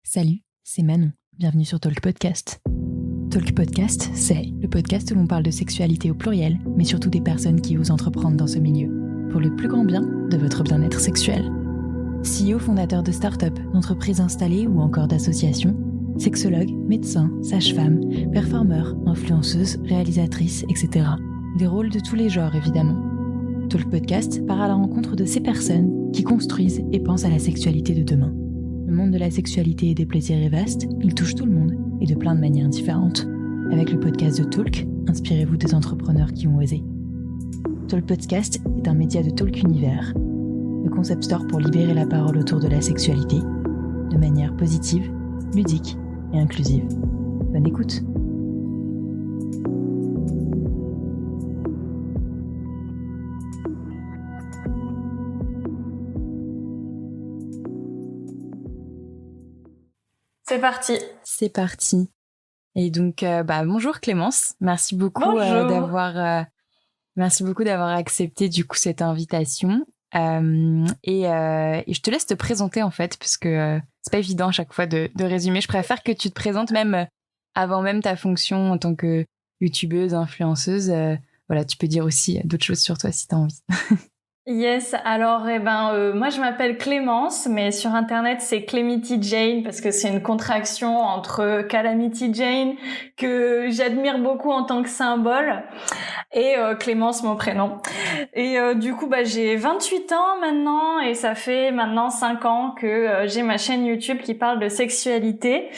Salut, c'est Manon. Bienvenue sur Talk Podcast. Talk Podcast, c'est le podcast où l'on parle de sexualité au pluriel, mais surtout des personnes qui osent entreprendre dans ce milieu, pour le plus grand bien de votre bien-être sexuel. CEO fondateur de start-up, d'entreprises installées ou encore d'associations, sexologues, médecins, sages-femmes, performeurs, influenceuses, réalisatrices, etc. Des rôles de tous les genres évidemment. Talk Podcast part à la rencontre de ces personnes qui construisent et pensent à la sexualité de demain. Le monde de la sexualité et des plaisirs est vaste, il touche tout le monde et de plein de manières différentes. Avec le podcast de Talk, inspirez-vous des entrepreneurs qui ont osé. Talk Podcast est un média de Talk Univers, le concept store pour libérer la parole autour de la sexualité, de manière positive, ludique et inclusive. Bonne écoute! C'est parti. C'est parti. Et donc, bonjour Clémence. Merci beaucoup d'avoir accepté du coup cette invitation. Et je te laisse te présenter en fait, parce que c'est pas évident à chaque fois de résumer. Je préfère que tu te présentes même avant même ta fonction en tant que youtubeuse, influenceuse. Voilà, tu peux dire aussi d'autres choses sur toi si tu as envie. Yes, alors moi je m'appelle Clémence, mais sur internet c'est Clemity Jane parce que c'est une contraction entre Calamity Jane que j'admire beaucoup en tant que symbole et Clémence mon prénom. Et du coup j'ai 28 ans maintenant et ça fait maintenant 5 ans que j'ai ma chaîne YouTube qui parle de sexualité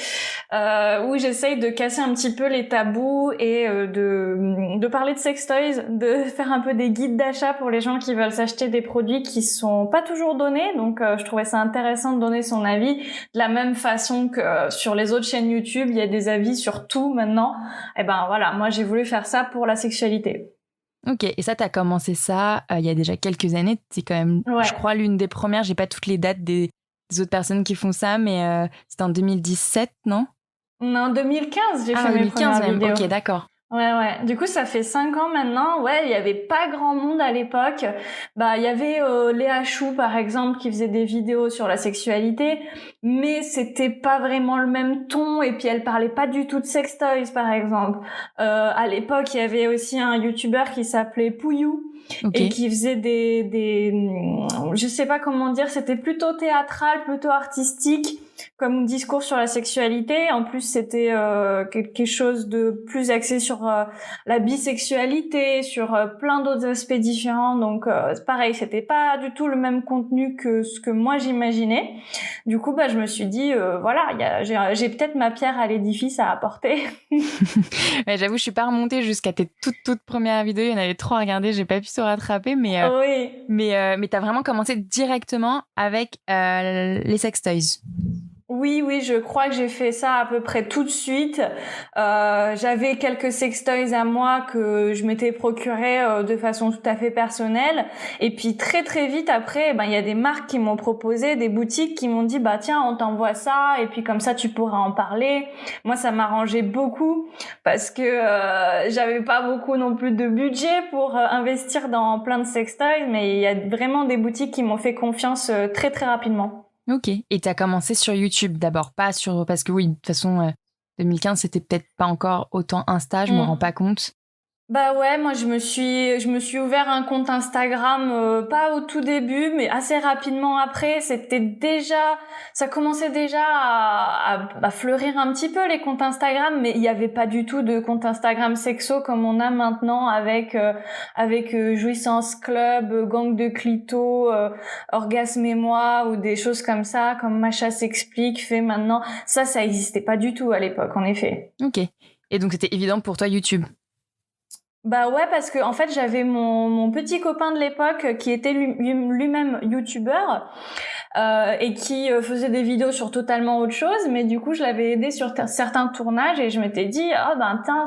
où j'essaye de casser un petit peu les tabous et de parler de sex toys, de faire un peu des guides d'achat pour les gens qui veulent s'acheter des produits qui sont pas toujours donnés, donc je trouvais ça intéressant de donner son avis de la même façon que sur les autres chaînes YouTube il y a des avis sur tout maintenant. Et voilà, moi j'ai voulu faire ça pour la sexualité. Ok, et ça t'as commencé ça il y a déjà quelques années, c'est quand même je crois l'une des premières, j'ai pas toutes les dates des autres personnes qui font ça, mais c'était en 2017, non? Non, 2015 j'ai fait mes 2015 premières même. vidéos. Ok, d'accord. Ouais. Du coup, ça fait 5 ans maintenant. Ouais, il y avait pas grand monde à l'époque. Il y avait Léa Chou, par exemple, qui faisait des vidéos sur la sexualité, mais c'était pas vraiment le même ton, et puis elle parlait pas du tout de sex toys, par exemple. À l'époque, il y avait aussi un youtubeur qui s'appelait Pouillou, et qui faisait des je sais pas comment dire, c'était plutôt théâtral, plutôt artistique comme discours sur la sexualité. En plus, c'était quelque chose de plus axé sur la bisexualité, sur plein d'autres aspects différents. Donc, c'est pareil, c'était pas du tout le même contenu que ce que moi j'imaginais. Du coup, je me suis dit, j'ai peut-être ma pierre à l'édifice à apporter. Ouais, j'avoue, je suis pas remontée jusqu'à tes toutes premières vidéos. Il y en avait 3 à regarder, j'ai pas pu se rattraper, Oui. Mais t'as vraiment commencé directement avec les sex toys. Oui, je crois que j'ai fait ça à peu près tout de suite. J'avais quelques sextoys à moi que je m'étais procuré de façon tout à fait personnelle. Et puis très très vite après, il y a des marques qui m'ont proposé, des boutiques qui m'ont dit tiens, on t'envoie ça et puis comme ça tu pourras en parler. Moi ça m'arrangeait beaucoup parce que j'avais pas beaucoup non plus de budget pour investir dans plein de sextoys, mais il y a vraiment des boutiques qui m'ont fait confiance très très rapidement. Ok. Et t'as commencé sur YouTube d'abord, pas sur... Parce que oui, de toute façon, 2015, c'était peut-être pas encore autant Insta, je me rends pas compte. Moi je me suis ouvert un compte Instagram pas au tout début mais assez rapidement après. Ça commençait déjà à fleurir un petit peu les comptes Instagram, mais il y avait pas du tout de compte Instagram sexo comme on a maintenant avec Jouissance Club, Gang de Clito, Orgasme et moi ou des choses comme ça, comme Macha s'explique fait maintenant. Ça existait pas du tout à l'époque en effet. Ok. Et donc c'était évident pour toi YouTube? Parce que en fait j'avais mon petit copain de l'époque qui était lui-même youtubeur et qui faisait des vidéos sur totalement autre chose, mais du coup je l'avais aidé sur certains tournages et je m'étais dit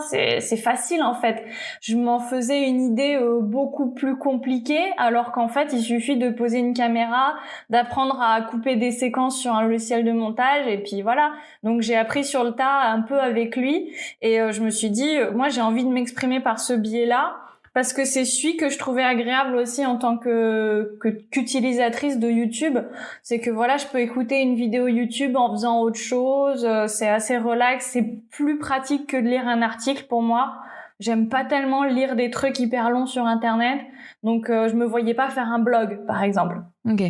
c'est facile en fait. Je m'en faisais une idée beaucoup plus compliquée, alors qu'en fait il suffit de poser une caméra, d'apprendre à couper des séquences sur un logiciel de montage et puis voilà. Donc j'ai appris sur le tas un peu avec lui et je me suis dit moi j'ai envie de m'exprimer par ce biais-là parce que c'est celui que je trouvais agréable aussi en tant qu'utilisatrice de YouTube. C'est que voilà, je peux écouter une vidéo YouTube en faisant autre chose. C'est assez relax. C'est plus pratique que de lire un article pour moi. J'aime pas tellement lire des trucs hyper longs sur Internet. Donc, je me voyais pas faire un blog, par exemple. Ok.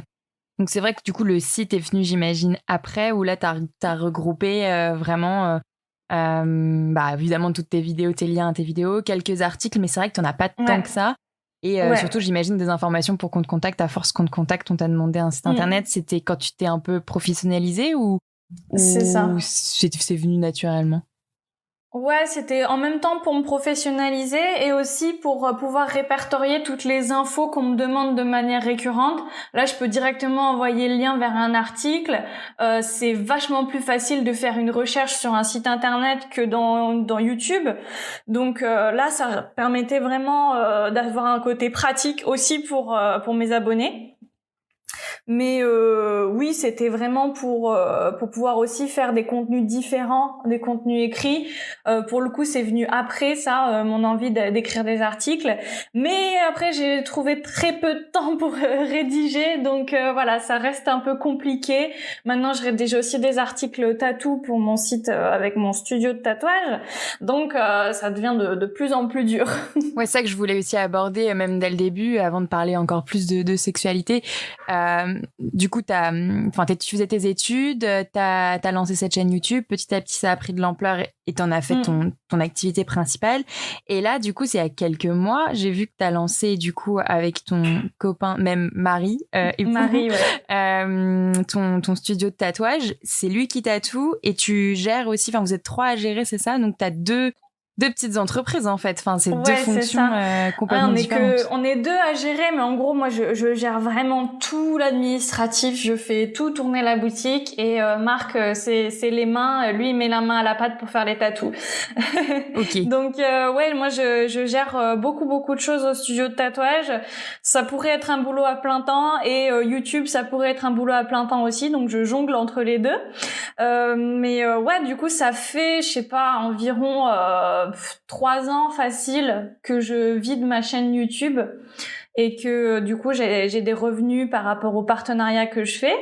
Donc, c'est vrai que du coup, le site est venu, j'imagine, après, où là, t'as regroupé vraiment... évidemment toutes tes vidéos, tes liens, tes vidéos, quelques articles, mais c'est vrai que t'en as pas tant que ça. Et surtout, j'imagine des informations pour qu'on te contacte. À force qu'on te contacte, on t'a demandé un site internet. C'était quand tu t'es un peu professionnalisé ou c'est ça. C'est venu naturellement? Ouais, c'était en même temps pour me professionnaliser et aussi pour pouvoir répertorier toutes les infos qu'on me demande de manière récurrente. Là, je peux directement envoyer le lien vers un article. C'est vachement plus facile de faire une recherche sur un site internet que dans YouTube. Donc là, ça permettait vraiment d'avoir un côté pratique aussi pour mes abonnés. Mais oui, c'était vraiment pour pouvoir aussi faire des contenus différents, des contenus écrits. Pour le coup, c'est venu après ça, mon envie d'écrire des articles. Mais après, j'ai trouvé très peu de temps pour rédiger, donc voilà, ça reste un peu compliqué. Maintenant, je rédige aussi des articles tatou pour mon site avec mon studio de tatouage, donc ça devient de plus en plus dur. Ouais, c'est ça que je voulais aussi aborder, même dès le début, avant de parler encore plus de sexualité. Du coup, tu faisais tes études, t'as lancé cette chaîne YouTube, petit à petit, ça a pris de l'ampleur et t'en as fait ton activité principale. Et là, du coup, c'est il y a quelques mois, j'ai vu que t'as lancé, du coup, avec ton copain, même Marie, Marie, ouais. ton studio de tatouage. C'est lui qui tatoue et tu gères aussi, vous êtes 3 à gérer, c'est ça? Donc, t'as deux petites entreprises en fait, c'est deux fonctions complètement différentes. On est 2 à gérer, mais en gros moi je gère vraiment tout l'administratif, je fais tout tourner la boutique et Marc c'est les mains, lui il met la main à la pâte pour faire les tatous. Ok. Donc moi je gère beaucoup de choses au studio de tatouage. Ça pourrait être un boulot à plein temps et YouTube ça pourrait être un boulot à plein temps aussi, donc je jongle entre les deux. Mais du coup ça fait je sais pas environ 3 ans facile que je vide ma chaîne YouTube et que du coup j'ai des revenus par rapport aux partenariats que je fais.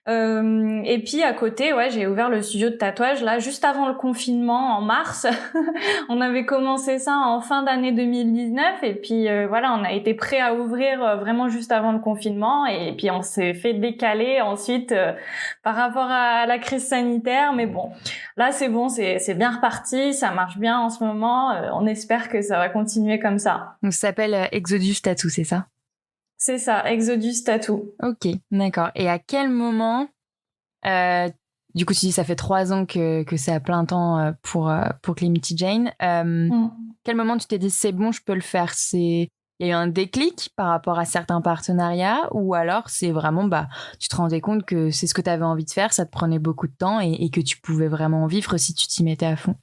Et puis à côté, j'ai ouvert le studio de tatouage là juste avant le confinement en mars. On avait commencé ça en fin d'année 2019 et puis on a été prêt à ouvrir vraiment juste avant le confinement et puis on s'est fait décaler ensuite par rapport à la crise sanitaire, mais bon, là c'est bon, c'est bien reparti, ça marche bien en ce moment, on espère que ça va continuer comme ça. Donc ça s'appelle Exodus Tattoo, c'est ça? C'est ça, Exodus Tattoo. Ok, d'accord. Et à quel moment, du coup tu dis ça fait 3 ans que c'est à plein temps pour Calamity Jane, quel moment tu t'es dit c'est bon, je peux le faire? Il y a eu un déclic par rapport à certains partenariats ou alors c'est vraiment, tu te rendais compte que c'est ce que tu avais envie de faire, ça te prenait beaucoup de temps et que tu pouvais vraiment en vivre si tu t'y mettais à fond?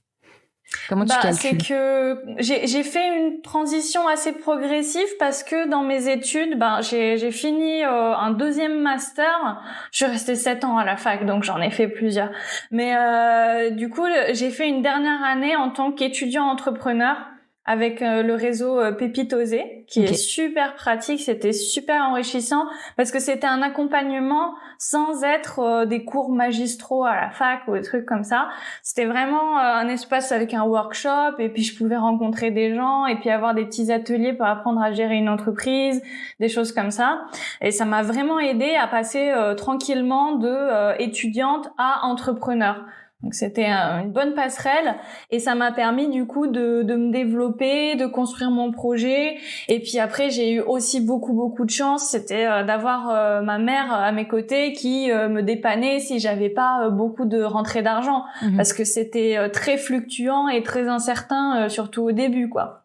Comment tu calcules? C'est que j'ai fait une transition assez progressive parce que dans mes études, j'ai fini un 2e master. Je suis restée 7 ans à la fac, donc j'en ai fait plusieurs. Mais du coup, j'ai fait une dernière année en tant qu'étudiant entrepreneur avec le réseau Pépite Osée, qui est super pratique, c'était super enrichissant parce que c'était un accompagnement sans être des cours magistraux à la fac ou des trucs comme ça. C'était vraiment un espace avec un workshop et puis je pouvais rencontrer des gens et puis avoir des petits ateliers pour apprendre à gérer une entreprise, des choses comme ça. Et ça m'a vraiment aidé à passer tranquillement de étudiante à entrepreneur. Donc c'était une bonne passerelle et ça m'a permis du coup de me développer, de construire mon projet. Et puis après j'ai eu aussi beaucoup de chance, c'était d'avoir ma mère à mes côtés qui me dépannait si j'avais pas beaucoup de rentrée d'argent, parce que c'était très fluctuant et très incertain, surtout au début quoi.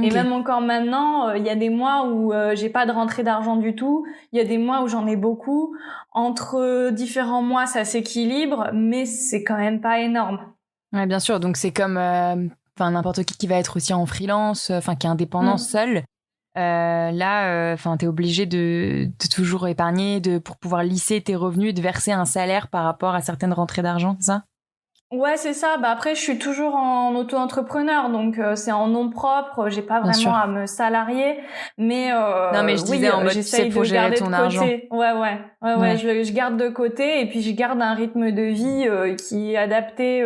Et même encore maintenant, il y a des mois où j'ai pas de rentrée d'argent du tout, il y a des mois où j'en ai beaucoup. Entre différents mois, ça s'équilibre, mais c'est quand même pas énorme. Ouais, bien sûr. Donc c'est comme n'importe qui va être aussi en freelance, qui est indépendant seul. Là, t'es obligé de toujours épargner pour pouvoir lisser tes revenus, de verser un salaire par rapport à certaines rentrées d'argent, c'est ça? Ouais, c'est ça. Bah après, je suis toujours en auto-entrepreneur, donc c'est en nom propre. J'ai pas Bien sûr. vraiment à me salarier, mais Non, mais je oui, disais en mode, tu sais, j'essaye pour de gérer garder de ton argent. côté. Ouais. Ouais. Je garde de côté et puis je garde un rythme de vie qui est adapté,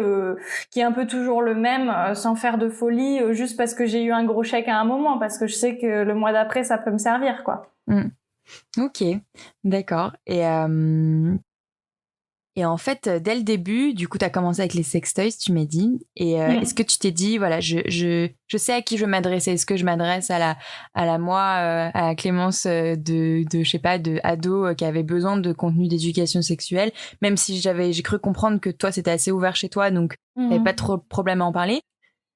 qui est un peu toujours le même, sans faire de folie, juste parce que j'ai eu un gros chèque à un moment, parce que je sais que le mois d'après, ça peut me servir, quoi. Ok, d'accord. Et en fait, dès le début, du coup, tu as commencé avec les sextoys, tu m'as dit. Et est-ce que tu t'es dit, voilà, je sais à qui je veux m'adresser. Est-ce que je m'adresse à la moi, à la Clémence de je sais pas, de ado qui avait besoin de contenu d'éducation sexuelle, même si j'ai cru comprendre que toi, c'était assez ouvert chez toi, donc t'avais pas trop de problème à en parler.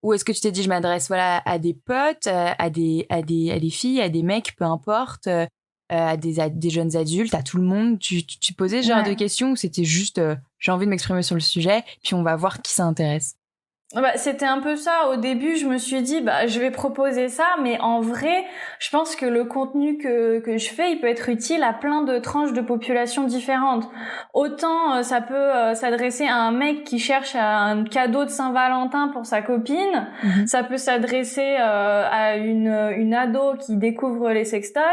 Ou est-ce que tu t'es dit, je m'adresse, voilà, à des potes, à des filles, à des mecs, peu importe, à des jeunes adultes, à tout le monde. Tu posais ce genre de questions ou c'était juste j'ai envie de m'exprimer sur le sujet, puis on va voir qui ça intéresse? Bah, c'était un peu ça. Au début, je me suis dit, bah, je vais proposer ça, mais en vrai, je pense que le contenu que je fais, il peut être utile à plein de tranches de population différentes. Autant, ça peut s'adresser à un mec qui cherche un cadeau de Saint-Valentin pour sa copine. Ça peut s'adresser à une ado qui découvre les sextoys.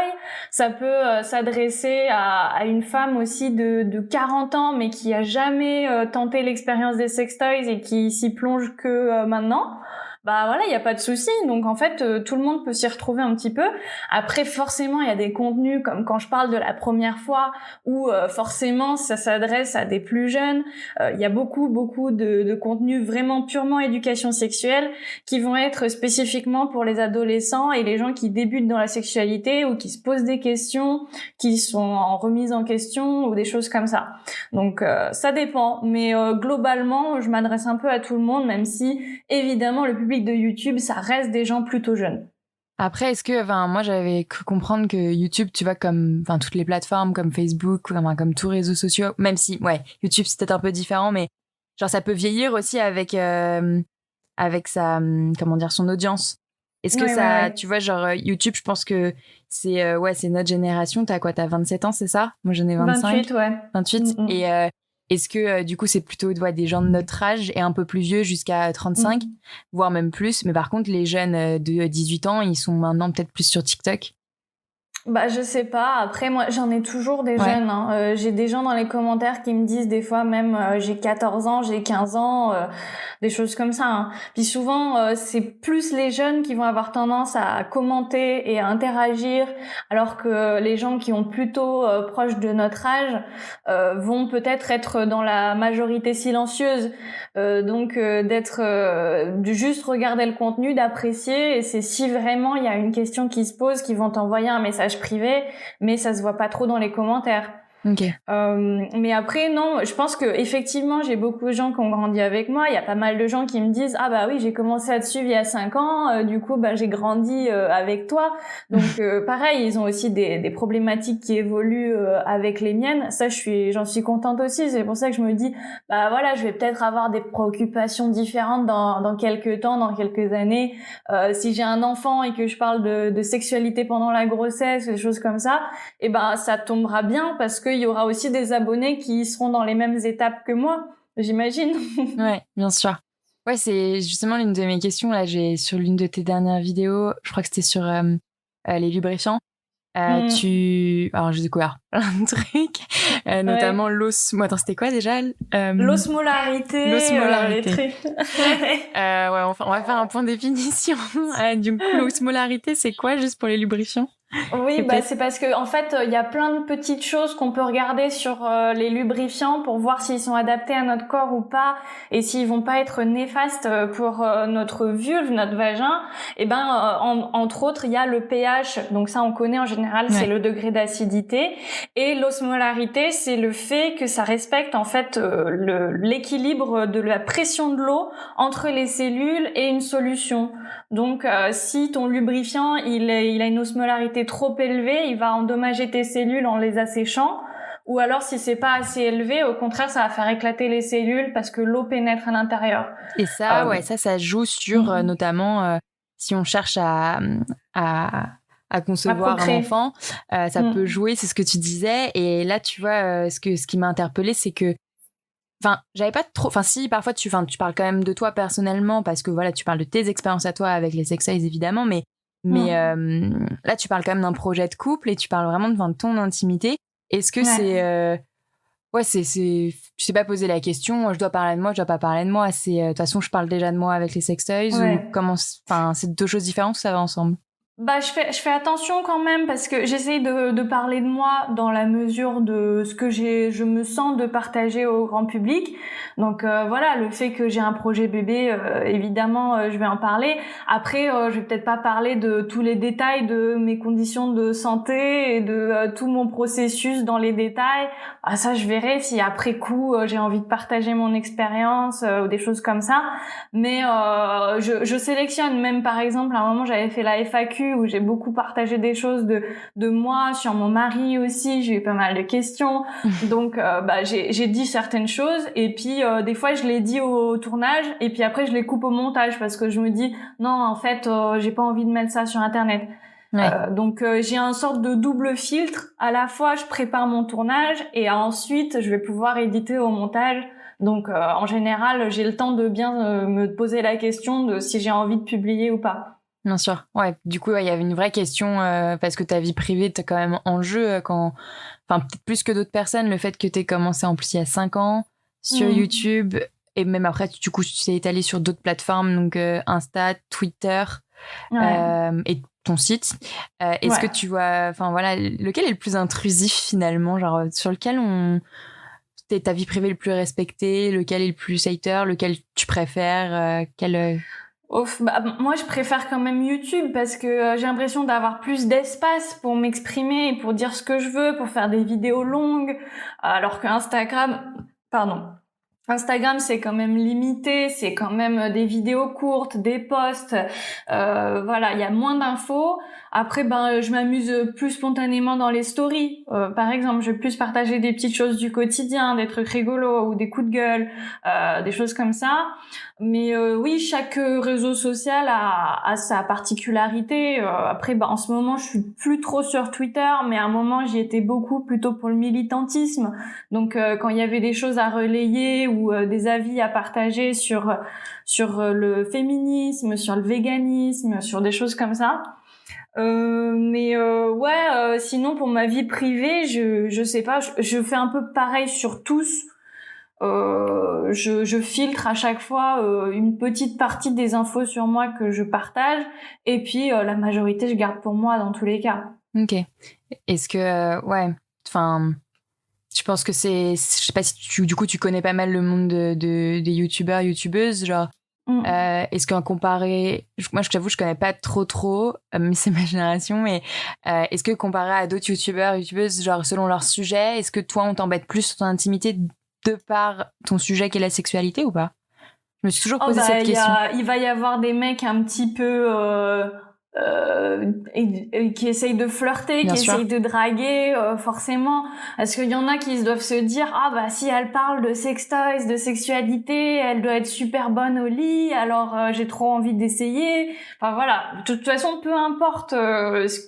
Ça peut s'adresser à une femme aussi de 40 ans, mais qui a jamais tenté l'expérience des sextoys et qui s'y plonge que maintenant. Bah voilà, il y a pas de souci. Donc en fait, tout le monde peut s'y retrouver un petit peu. Après, forcément, il y a des contenus comme quand je parle de la première fois où forcément ça s'adresse à des plus jeunes. Il y a beaucoup de contenus vraiment purement éducation sexuelle qui vont être spécifiquement pour les adolescents et les gens qui débutent dans la sexualité ou qui se posent des questions, qui sont en remise en question ou des choses comme ça. Donc ça dépend, mais globalement, je m'adresse un peu à tout le monde, même si évidemment le public de YouTube, ça reste des gens plutôt jeunes. Après, est-ce que, enfin, moi, j'avais cru comprendre que YouTube, tu vois, comme, enfin, toutes les plateformes, comme Facebook, comme tous les réseaux sociaux, même si, ouais, YouTube, c'est peut-être un peu différent, mais genre, ça peut vieillir aussi avec sa, comment dire, son audience. Est-ce que Ouais. tu vois, genre, YouTube, je pense que c'est notre génération. T'as quoi? T'as 27 ans, c'est ça? Moi, j'en ai 25. 28, ouais. 28. Et, est-ce que du coup c'est plutôt des gens de notre âge et un peu plus vieux jusqu'à 35, voire même plus, mais par contre les jeunes de 18 ans, ils sont maintenant peut-être plus sur TikTok? Bah je sais pas. Après moi j'en ai toujours des jeunes. Hein. J'ai des gens dans les commentaires qui me disent des fois même j'ai 14 ans, j'ai 15 ans, des choses comme ça. Hein. Puis souvent c'est plus les jeunes qui vont avoir tendance à commenter et à interagir, alors que les gens qui ont plutôt proche de notre âge vont peut-être être dans la majorité silencieuse. Donc d'être de juste regarder le contenu, d'apprécier, et c'est si vraiment il y a une question qui se pose qu'ils vont t'envoyer un message privé, mais ça se voit pas trop dans les commentaires. Okay. Mais après non, je pense que effectivement j'ai beaucoup de gens qui ont grandi avec moi. Il y a pas mal de gens qui me disent ah bah oui j'ai commencé à te suivre il y a 5 ans, du coup bah j'ai grandi avec toi. Donc pareil ils ont aussi des problématiques qui évoluent avec les miennes. Ça j'en suis contente aussi. C'est pour ça que je me dis bah voilà je vais peut-être avoir des préoccupations différentes dans quelques temps, dans quelques années. Si j'ai un enfant et que je parle de sexualité pendant la grossesse, des choses comme ça, et ben ça tombera bien parce qu'il y aura aussi des abonnés qui seront dans les mêmes étapes que moi, j'imagine. Ouais, bien sûr. Ouais, c'est justement l'une de mes questions. Là, j'ai sur l'une de tes dernières vidéos, je crois que c'était sur les lubrifiants. Alors, j'ai découvert plein de trucs, notamment Attends, c'était quoi déjà? L'osmolarité. L'osmolarité. Ouais, enfin, on va faire un point de définition. Du coup, l'osmolarité, c'est quoi juste pour les lubrifiants? Oui, bah c'est parce que en fait, il y a plein de petites choses qu'on peut regarder sur les lubrifiants pour voir s'ils sont adaptés à notre corps ou pas, et s'ils vont pas être néfastes pour notre vulve, notre vagin. Et ben entre autres, il y a le pH. Donc ça on connaît en général, c'est le degré d'acidité, et l'osmolarité, c'est le fait que ça respecte en fait l'équilibre de la pression de l'eau entre les cellules et une solution. Donc si ton lubrifiant, il a une osmolarité trop élevée, il va endommager tes cellules en les asséchant. Ou alors si c'est pas assez élevé, au contraire, ça va faire éclater les cellules parce que l'eau pénètre à l'intérieur. Et ça, ça joue sur notamment si on cherche à concevoir un enfant, ça peut jouer, c'est ce que tu disais. Et là, tu vois, ce qui m'a interpellée, c'est que Enfin, j'avais pas trop. Enfin, si, parfois tu parles quand même de toi personnellement parce que voilà, tu parles de tes expériences à toi avec les sex toys évidemment, mais là, tu parles quand même d'un projet de couple et tu parles vraiment de ton intimité. Est-ce que c'est tu t'es pas posé la question, je dois parler de moi, je dois pas parler de moi. C'est de toute façon, je parle déjà de moi avec les sex toys ou comment. Enfin, c'est deux choses différentes ou ça va ensemble? Bah, je fais attention quand même parce que j'essaye de parler de moi dans la mesure de ce que je me sens de partager au grand public. Donc voilà, le fait que j'ai un projet bébé, évidemment, je vais en parler. Après, je vais peut-être pas parler de tous les détails de mes conditions de santé et de tout mon processus dans les détails. Ah, ça, je verrai si après coup j'ai envie de partager mon expérience ou des choses comme ça. Mais je sélectionne. Même par exemple, à un moment, j'avais fait la FAQ où j'ai beaucoup partagé des choses de moi, sur mon mari aussi, j'ai eu pas mal de questions. Donc j'ai dit certaines choses et puis des fois je les dis au tournage et puis après je les coupe au montage parce que je me dis non, en fait, j'ai pas envie de mettre ça sur internet. Donc j'ai un sorte de double filtre, à la fois je prépare mon tournage et ensuite je vais pouvoir éditer au montage. Donc en général, j'ai le temps de bien me poser la question de si j'ai envie de publier ou pas. Bien sûr. Ouais. Du coup, il y avait une vraie question parce que ta vie privée, t'es quand même en jeu enfin, peut-être plus que d'autres personnes, le fait que t'aies commencé en plus il y a 5 ans sur YouTube et même après, du coup, tu t'es étalé sur d'autres plateformes, donc Insta, Twitter et ton site. Est-ce que tu vois, enfin voilà, lequel est le plus intrusif finalement, genre sur lequel ta vie privée est le plus respectée, lequel est le plus hater, lequel tu préfères, moi, je préfère quand même YouTube parce que j'ai l'impression d'avoir plus d'espace pour m'exprimer et pour dire ce que je veux, pour faire des vidéos longues, alors que Instagram, c'est quand même limité, c'est quand même des vidéos courtes, des posts, voilà, il y a moins d'infos. Après, je m'amuse plus spontanément dans les stories. Par exemple, je vais plus partager des petites choses du quotidien, des trucs rigolos ou des coups de gueule, des choses comme ça. Mais oui, chaque réseau social a sa particularité. Après, en ce moment, je suis plus trop sur Twitter, mais à un moment, j'y étais beaucoup, plutôt pour le militantisme. Donc, quand il y avait des choses à relayer ou des avis à partager sur le féminisme, sur le véganisme, sur des choses comme ça. Sinon pour ma vie privée, je sais pas, je fais un peu pareil sur tous. Je filtre à chaque fois une petite partie des infos sur moi que je partage et puis la majorité je garde pour moi dans tous les cas. Ok. Est-ce que je pense que je sais pas si tu connais pas mal le monde des youtubeurs, youtubeuses, genre est-ce qu'en comparé, moi je t'avoue je connais pas trop, mais c'est ma génération, mais est-ce que comparé à d'autres youtubeurs, youtubeuses, genre selon leur sujet, est-ce que toi on t'embête plus sur ton intimité de par ton sujet qui est la sexualité ou pas? Je me suis toujours posé cette question. Il va y avoir des mecs un petit peu qui essayent de flirter, Bien qui sûr. essayent de draguer, forcément. Parce qu'il y en a qui doivent se dire si elle parle de sex toys, de sexualité, elle doit être super bonne au lit, alors j'ai trop envie d'essayer. Enfin voilà, de toute façon, peu importe ce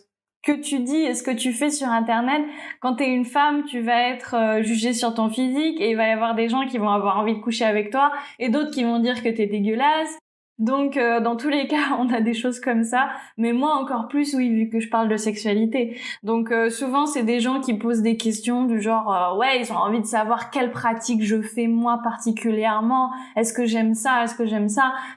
que tu dis et ce que tu fais sur internet, quand t'es une femme, tu vas être jugée sur ton physique et il va y avoir des gens qui vont avoir envie de coucher avec toi et d'autres qui vont dire que t'es dégueulasse. Donc dans tous les cas, on a des choses comme ça, mais moi encore plus, oui, vu que je parle de sexualité. Donc souvent c'est des gens qui posent des questions du genre ils ont envie de savoir quelle pratique je fais moi particulièrement, est-ce que j'aime ça,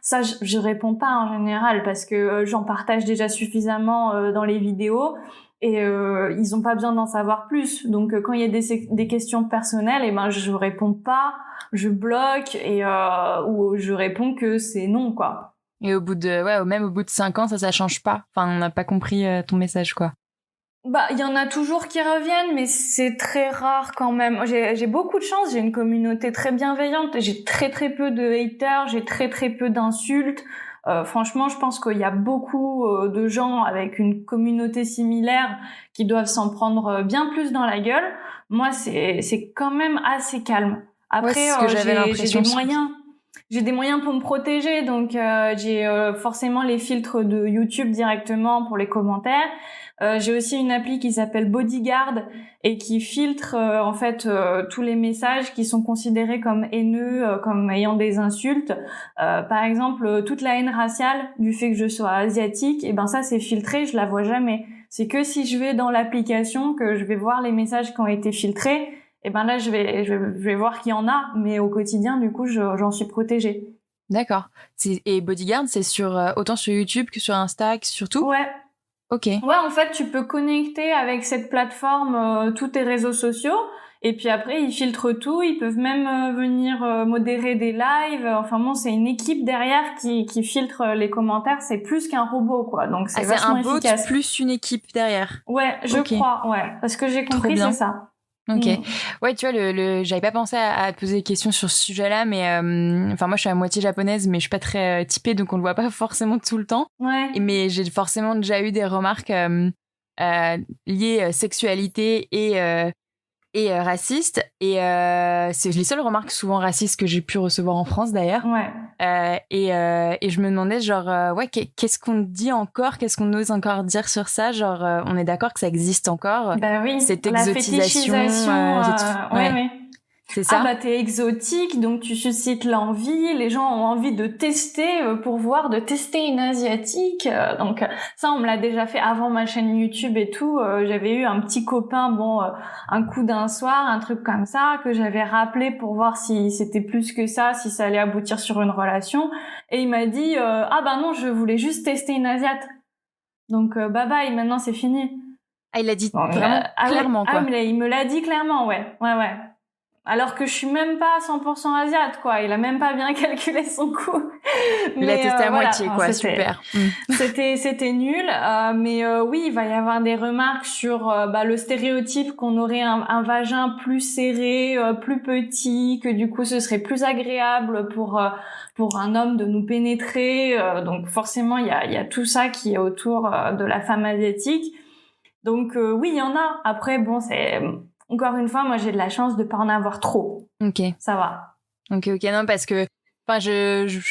ça je réponds pas en général parce que j'en partage déjà suffisamment dans les vidéos. Et ils ont pas besoin d'en savoir plus. Donc quand il y a des questions personnelles, je réponds pas, je bloque ou je réponds que c'est non, quoi. Et même au bout de 5 ans, ça change pas. Enfin, on n'a pas compris ton message, quoi. Il y en a toujours qui reviennent, mais c'est très rare quand même. J'ai beaucoup de chance, j'ai une communauté très bienveillante, j'ai très peu de haters, j'ai très peu d'insultes. Franchement, je pense qu'il y a beaucoup de gens avec une communauté similaire qui doivent s'en prendre bien plus dans la gueule. Moi, c'est quand même assez calme. Après, j'ai des moyens. j'ai des moyens pour me protéger, donc j'ai forcément les filtres de YouTube directement pour les commentaires. J'ai aussi une appli qui s'appelle Bodyguard et qui filtre en fait tous les messages qui sont considérés comme haineux, comme ayant des insultes. Par exemple, toute la haine raciale du fait que je sois asiatique, et ben ça c'est filtré, je la vois jamais. C'est que si je vais dans l'application que je vais voir les messages qui ont été filtrés. Et ben là je vais voir qu'il y en a, mais au quotidien du coup j'en suis protégée. D'accord. Et Bodyguard, c'est sur autant sur YouTube que sur Insta, que sur tout? Ouais. Ok. Ouais, en fait, tu peux connecter avec cette plateforme tous tes réseaux sociaux. Et puis après, ils filtrent tout. Ils peuvent même venir modérer des lives. Enfin bon, c'est une équipe derrière qui filtre les commentaires. C'est plus qu'un robot, quoi. Donc c'est vachement efficace. C'est un bot plus une équipe derrière. Ouais, je crois. Ouais, parce que j'ai compris, c'est ça. Ok. Ouais, tu vois, j'avais pas pensé à te poser des questions sur ce sujet-là, mais enfin moi je suis à moitié japonaise, mais je suis pas très typée, donc on le voit pas forcément tout le temps. Ouais. Mais j'ai forcément déjà eu des remarques liées sexualité et raciste. Et c'est les seules remarques souvent racistes que j'ai pu recevoir en France d'ailleurs. Ouais. Et je me demandais genre ouais, qu'est-ce qu'on dit encore, qu'est-ce qu'on ose encore dire sur ça, genre on est d'accord que ça existe encore, bah oui, cette la exotisation, ouais. C'est ça. Ah bah t'es exotique, donc tu suscites l'envie, les gens ont envie de tester de tester une asiatique. Donc ça on me l'a déjà fait avant ma chaîne YouTube et tout. J'avais eu un petit copain, un coup d'un soir, un truc comme ça, que j'avais rappelé pour voir si c'était plus que ça, si ça allait aboutir sur une relation. Et il m'a dit ah bah non, je voulais juste tester une asiate. Donc bye bye, maintenant c'est fini. Ah il l'a dit vraiment clairement quoi. Ah mais il me l'a dit clairement, ouais. Alors que je suis même pas 100% asiate, quoi. Il a même pas bien calculé son coût. Il a testé à moitié, quoi. Super. C'était nul. Mais oui, il va y avoir des remarques sur le stéréotype qu'on aurait un vagin plus serré, plus petit, que du coup ce serait plus agréable pour un homme de nous pénétrer. Donc forcément, il y a tout ça qui est autour de la femme asiatique. Donc oui, il y en a. Après, bon, c'est... Encore une fois, moi, j'ai de la chance de pas en avoir trop. Ok. Ça va. Ok, non, parce que, enfin,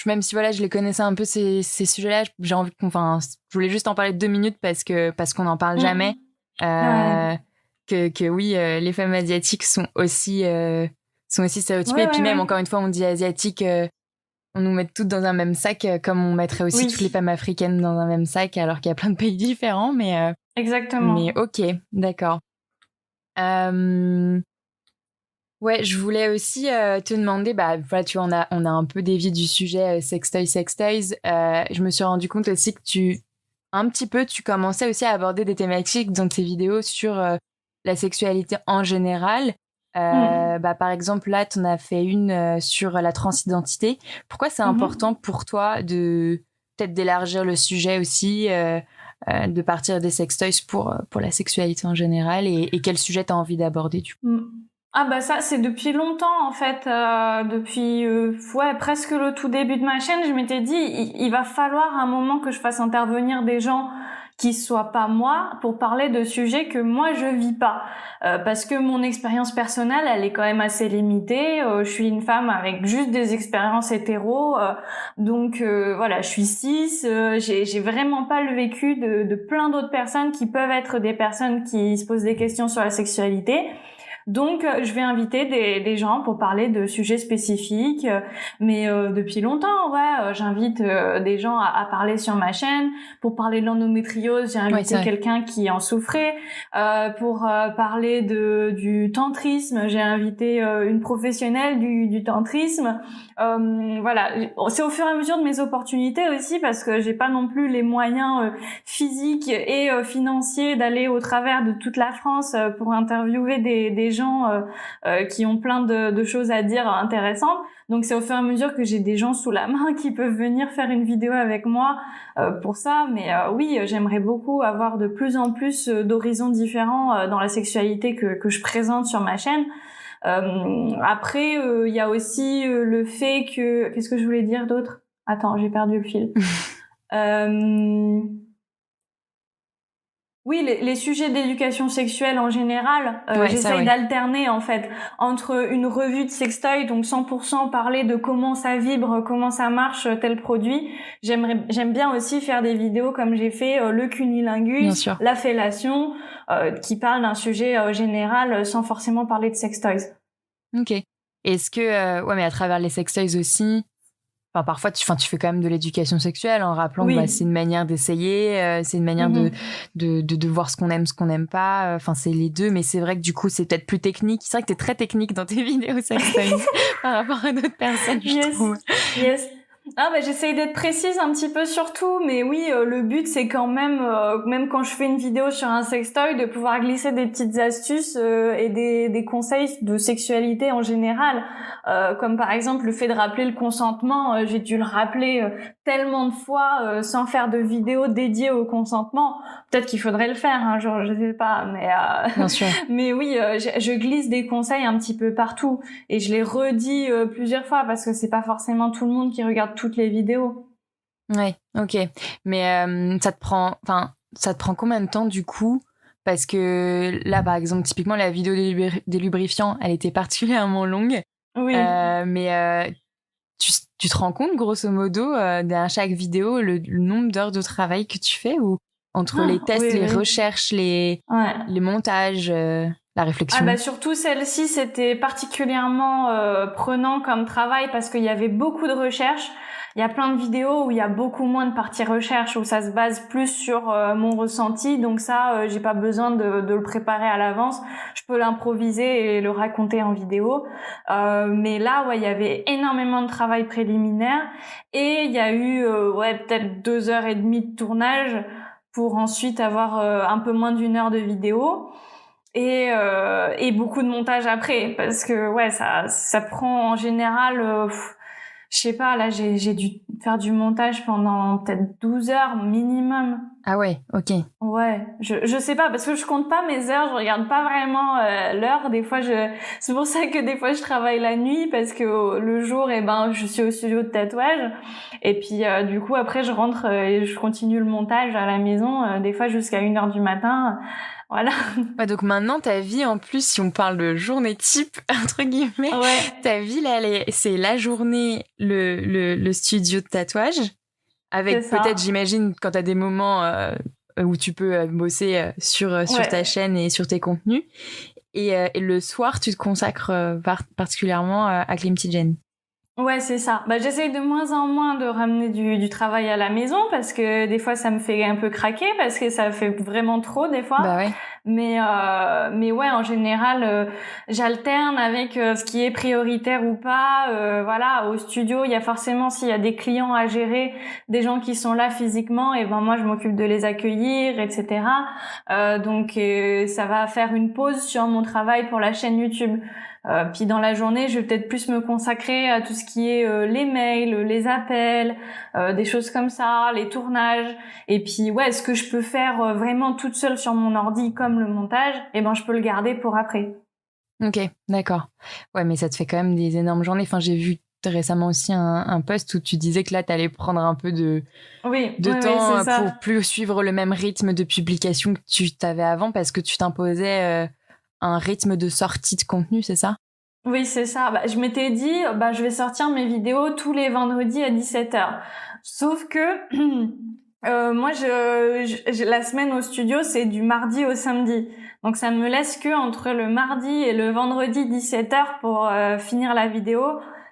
même si voilà, je les connaissais un peu ces sujets-là, j'ai envie je voulais juste en parler 2 minutes parce qu'on n'en parle jamais. Ouais. Que oui, les femmes asiatiques sont aussi stéréotypées. Et puis même, encore une fois, on dit asiatique, on nous met toutes dans un même sac, comme on mettrait aussi toutes les femmes africaines dans un même sac, alors qu'il y a plein de pays différents. Mais exactement. Mais ok, d'accord. Ouais, je voulais aussi te demander, voilà, tu vois, on a un peu dévié du sujet sextoys. Je me suis rendu compte aussi que tu commençais aussi à aborder des thématiques dans tes vidéos sur la sexualité en général. Par exemple, là, tu en as fait une sur la transidentité. Pourquoi c'est important pour toi de peut-être d'élargir le sujet aussi, de partir des sextoys pour la sexualité en général, et quel sujet tu as envie d'aborder du coup? Ah bah ça c'est depuis longtemps en fait, depuis presque le tout début de ma chaîne, je m'étais dit il va falloir un moment que je fasse intervenir des gens qui soient pas moi pour parler de sujets que moi je vis pas, parce que mon expérience personnelle elle est quand même assez limitée. Je suis une femme avec juste des expériences hétéro, donc voilà, je suis cis, j'ai vraiment pas le vécu de plein d'autres personnes qui peuvent être des personnes qui se posent des questions sur la sexualité. Donc, je vais inviter des gens pour parler de sujets spécifiques. Mais depuis longtemps, j'invite des gens à parler sur ma chaîne. Pour parler de l'endométriose, j'ai invité quelqu'un qui en souffrait. Pour parler du tantrisme, j'ai invité une professionnelle du tantrisme. Voilà, c'est au fur et à mesure de mes opportunités aussi, parce que j'ai pas non plus les moyens physiques et financiers d'aller au travers de toute la France pour interviewer des gens qui ont plein de choses à dire intéressantes. Donc c'est au fur et à mesure que j'ai des gens sous la main qui peuvent venir faire une vidéo avec moi pour ça. Mais oui, j'aimerais beaucoup avoir de plus en plus d'horizons différents dans la sexualité que je présente sur ma chaîne. Après, il y a aussi le fait que... Qu'est-ce que je voulais dire d'autre ? Attends, j'ai perdu le fil. Oui, les sujets d'éducation sexuelle en général, j'essaye d'alterner en fait entre une revue de sextoy, donc 100% parler de comment ça vibre, comment ça marche tel produit. J'aime bien aussi faire des vidéos comme j'ai fait le cunnilingus, la fellation, qui parlent d'un sujet général sans forcément parler de sextoys. Ok. Est-ce que ouais, mais à travers les sextoys aussi. Enfin, parfois, tu fais quand même de l'éducation sexuelle en rappelant que c'est une manière d'essayer, c'est une manière de voir ce qu'on aime, ce qu'on n'aime pas. Enfin, c'est les deux, mais c'est vrai que du coup, c'est peut-être plus technique. C'est vrai que t'es très technique dans tes vidéos sextoys par rapport à d'autres personnes, je trouve. Yes. Ah bah j'essaye d'être précise un petit peu sur tout, mais oui, le but c'est quand même, même quand je fais une vidéo sur un sextoy, de pouvoir glisser des petites astuces et des conseils de sexualité en général, comme par exemple le fait de rappeler le consentement. J'ai dû le rappeler tellement de fois sans faire de vidéo dédiée au consentement. Peut-être qu'il faudrait le faire un jour, je sais pas, mais bien sûr. Mais oui, je glisse des conseils un petit peu partout et je les redis plusieurs fois parce que c'est pas forcément tout le monde qui regarde toutes les vidéos. Ouais, ok. Mais ça te prend combien de temps du coup? Parce que là, par exemple, typiquement, la vidéo des lubrifiants, elle était particulièrement longue. Oui. Mais tu te rends compte, grosso modo, dans chaque vidéo, le nombre d'heures de travail que tu fais, ou entre les tests, les recherches, les montages, la réflexion? Ah bah surtout celle-ci, c'était particulièrement prenant comme travail parce qu'il y avait beaucoup de recherches. Il y a plein de vidéos où il y a beaucoup moins de parties recherche, où ça se base plus sur mon ressenti. Donc ça, j'ai pas besoin de le préparer à l'avance. Je peux l'improviser et le raconter en vidéo. Mais là, il y avait énormément de travail préliminaire. Et il y a eu peut-être 2 heures et demie de tournage pour ensuite avoir un peu moins d'1 heure de vidéo. Et beaucoup de montage après, parce que ça prend en général je sais pas, là j'ai dû faire du montage pendant peut-être 12 heures minimum. Ah ouais, ok. Ouais, je sais pas, parce que je compte pas mes heures, je regarde pas vraiment l'heure. Des fois c'est pour ça que des fois je travaille la nuit, parce que le jour je suis au studio de tatouage, et puis du coup après je rentre et je continue le montage à la maison, des fois jusqu'à 1h du matin. Voilà. Ouais, donc maintenant, ta vie, en plus, si on parle de journée type, entre guillemets, ta vie, là, c'est la journée, le studio de tatouage, avec peut-être, j'imagine, quand t'as des moments où tu peux bosser sur ta chaîne et sur tes contenus. Et le soir, tu te consacres particulièrement à Clemty Jen. Ouais, c'est ça. Bah, j'essaye de moins en moins de ramener du travail à la maison, parce que des fois ça me fait un peu craquer, parce que ça fait vraiment trop des fois. Bah ouais. Mais ouais, en général, j'alterne avec ce qui est prioritaire ou pas. Voilà, au studio, il y a forcément, s'il y a des clients à gérer, des gens qui sont là physiquement, et moi je m'occupe de les accueillir, etc. Donc ça va faire une pause sur mon travail pour la chaîne YouTube. Puis dans la journée, je vais peut-être plus me consacrer à tout ce qui est les mails, les appels, des choses comme ça, les tournages. Et puis ce que je peux faire vraiment toute seule sur mon ordi, comme le montage, je peux le garder pour après. Ok, d'accord. Ouais, mais ça te fait quand même des énormes journées. Enfin, j'ai vu récemment aussi un post où tu disais que là, t'allais prendre un peu de temps pour plus suivre le même rythme de publication que tu t'avais avant, parce que tu t'imposais un rythme de sortie de contenu, c'est ça? Oui, c'est ça. Je m'étais dit, je vais sortir mes vidéos tous les vendredis à 17h. Sauf que moi, la semaine au studio, c'est du mardi au samedi. Donc ça me laisse que entre le mardi et le vendredi 17h pour finir la vidéo.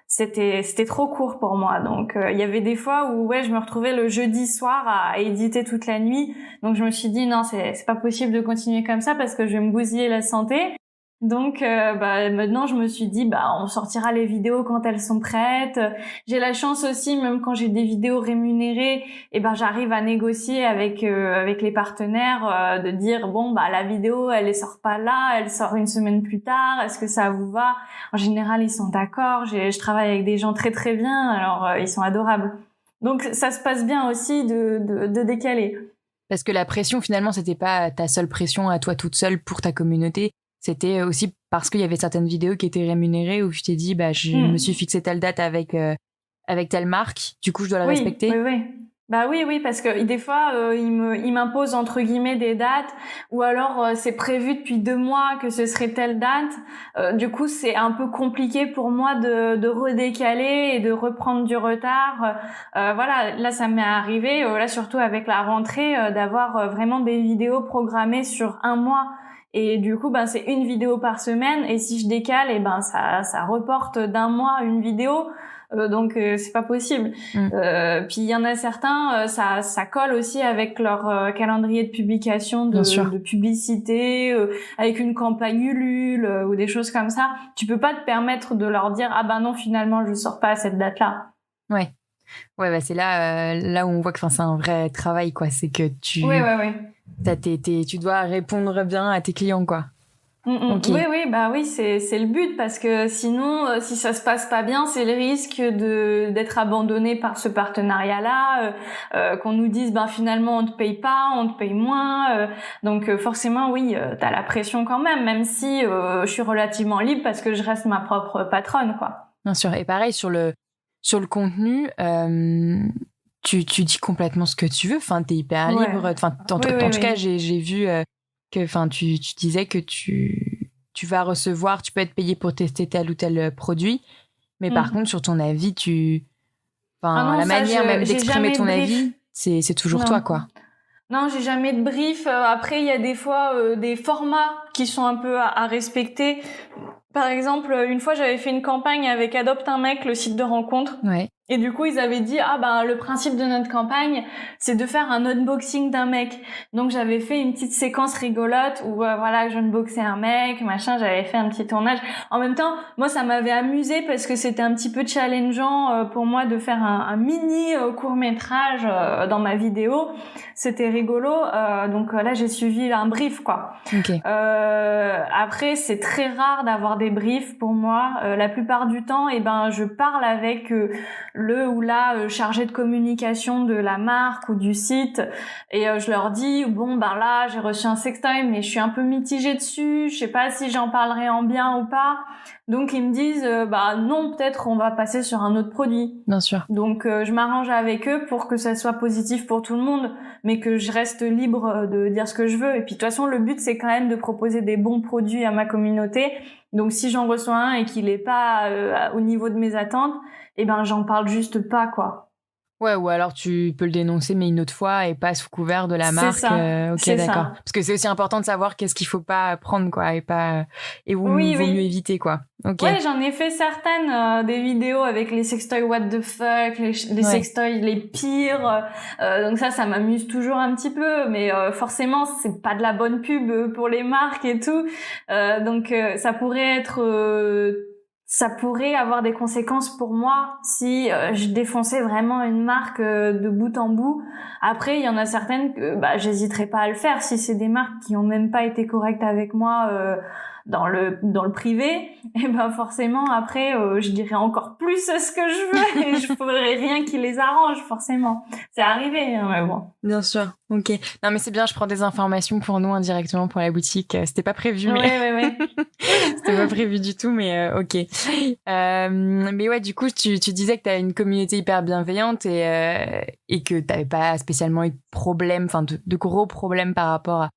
C'était trop court pour moi. Donc il y avait des fois où je me retrouvais le jeudi soir à éditer toute la nuit. Donc je me suis dit non, c'est pas possible de continuer comme ça, parce que je vais me bousiller la santé. Donc maintenant je me suis dit on sortira les vidéos quand elles sont prêtes. J'ai la chance aussi, même quand j'ai des vidéos rémunérées, j'arrive à négocier avec les partenaires, de dire la vidéo elle sort pas là, elle sort une semaine plus tard, est-ce que ça vous va? En général ils sont d'accord. Je travaille avec des gens très très bien, alors ils sont adorables. Donc ça se passe bien aussi de décaler. Parce que la pression, finalement, c'était pas ta seule pression à toi toute seule pour ta communauté. C'était aussi parce qu'il y avait certaines vidéos qui étaient rémunérées, où je t'ai dit, je me suis fixé telle date avec telle marque, du coup je dois la respecter. Bah oui, parce que des fois, il m'impose entre guillemets des dates, ou alors c'est prévu depuis 2 mois que ce serait telle date. Du coup, c'est un peu compliqué pour moi de redécaler et de reprendre du retard. Voilà, là, ça m'est arrivé, là surtout avec la rentrée, d'avoir vraiment des vidéos programmées sur 1 mois. Et du coup, ben c'est une vidéo par semaine, et si je décale, et ben ça reporte d'1 mois une vidéo. Donc c'est pas possible. Puis il y en a certains, ça colle aussi avec leur calendrier de publication de publicité, avec une campagne Ulule ou des choses comme ça. Tu peux pas te permettre de leur dire ah ben non, finalement je sors pas à cette date-là. Ouais, bah c'est là où on voit que c'est un vrai travail, quoi. C'est que tu tu dois répondre bien à tes clients, quoi. Okay. Oui, c'est le but, parce que sinon, si ça se passe pas bien, c'est le risque d'être abandonné par ce partenariat-là, qu'on nous dise finalement on te paye pas, on te paye moins, donc forcément oui, t'as la pression quand même si je suis relativement libre parce que je reste ma propre patronne, quoi. Bien sûr. Et pareil sur le contenu, tu dis complètement ce que tu veux, enfin t'es hyper libre, enfin en tout cas j'ai vu que, enfin, tu disais que tu vas recevoir, tu peux être payé pour tester tel ou tel produit, mais par contre, sur ton avis, la manière même d'exprimer ton avis, c'est toujours toi, quoi. Non, j'ai jamais de brief. Après, il y a des fois des formats qui sont un peu à respecter. Par exemple, une fois, j'avais fait une campagne avec Adopte un mec, le site de rencontre. Ouais. Et du coup, ils avaient dit le principe de notre campagne, c'est de faire un unboxing d'un mec. Donc j'avais fait une petite séquence rigolote où j'unboxais un mec, machin, j'avais fait un petit tournage. En même temps, moi ça m'avait amusé parce que c'était un petit peu challengeant pour moi de faire un mini court-métrage dans ma vidéo. C'était rigolo, donc là j'ai suivi un brief, quoi. Okay. Après, c'est très rare d'avoir des briefs pour moi. La plupart du temps, je parle avec le ou la chargé de communication de la marque ou du site, et je leur dis là j'ai reçu un sextoy mais je suis un peu mitigée dessus, je sais pas si j'en parlerai en bien ou pas. Donc ils me disent non, peut-être on va passer sur un autre produit. Bien sûr. Donc je m'arrange avec eux pour que ça soit positif pour tout le monde, mais que je reste libre de dire ce que je veux. Et puis de toute façon, le but c'est quand même de proposer des bons produits à ma communauté. Donc si j'en reçois un et qu'il est pas au niveau de mes attentes, j'en parle juste pas, quoi. Ouais, ou alors tu peux le dénoncer, mais une autre fois, et pas sous couvert de la marque. C'est ça. Ok, d'accord. Parce que c'est aussi important de savoir qu'est-ce qu'il faut pas prendre, quoi, et où vaut mieux éviter, quoi. Okay. Ouais, j'en ai fait certaines, des vidéos avec les sextoys what the fuck, les sextoys les pires. Donc ça m'amuse toujours un petit peu, mais forcément c'est pas de la bonne pub pour les marques et tout. Donc ça pourrait avoir des conséquences pour moi si je défonçais vraiment une marque de bout en bout. Après, il y en a certaines que j'hésiterai pas à le faire si c'est des marques qui ont même pas été correctes avec moi dans le privé. Et forcément après je dirais encore plus ce que je veux et je ferai rien qui les arrange, forcément. C'est arrivé, hein, mais bon. Bien sûr. Ok. Non mais c'est bien, je prends des informations pour nous indirectement pour la boutique. C'était pas prévu, mais ouais. C'était pas prévu du tout, mais ok. Mais ouais, du coup, tu disais que t'as une communauté hyper bienveillante et que t'avais pas spécialement eu de problème, enfin de gros problèmes par rapport à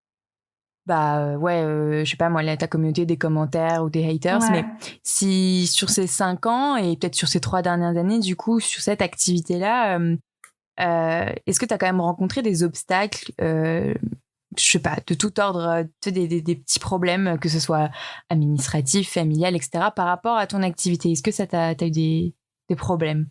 je sais pas moi, ta communauté, des commentaires ou des haters, mais si sur ces 5 ans et peut-être sur ces 3 dernières années, du coup, sur cette activité-là, est-ce que t'as quand même rencontré des obstacles, je sais pas, de tout ordre, des petits problèmes, que ce soit administratif, familial, etc., par rapport à ton activité? Est-ce que ça t'as eu des problèmes?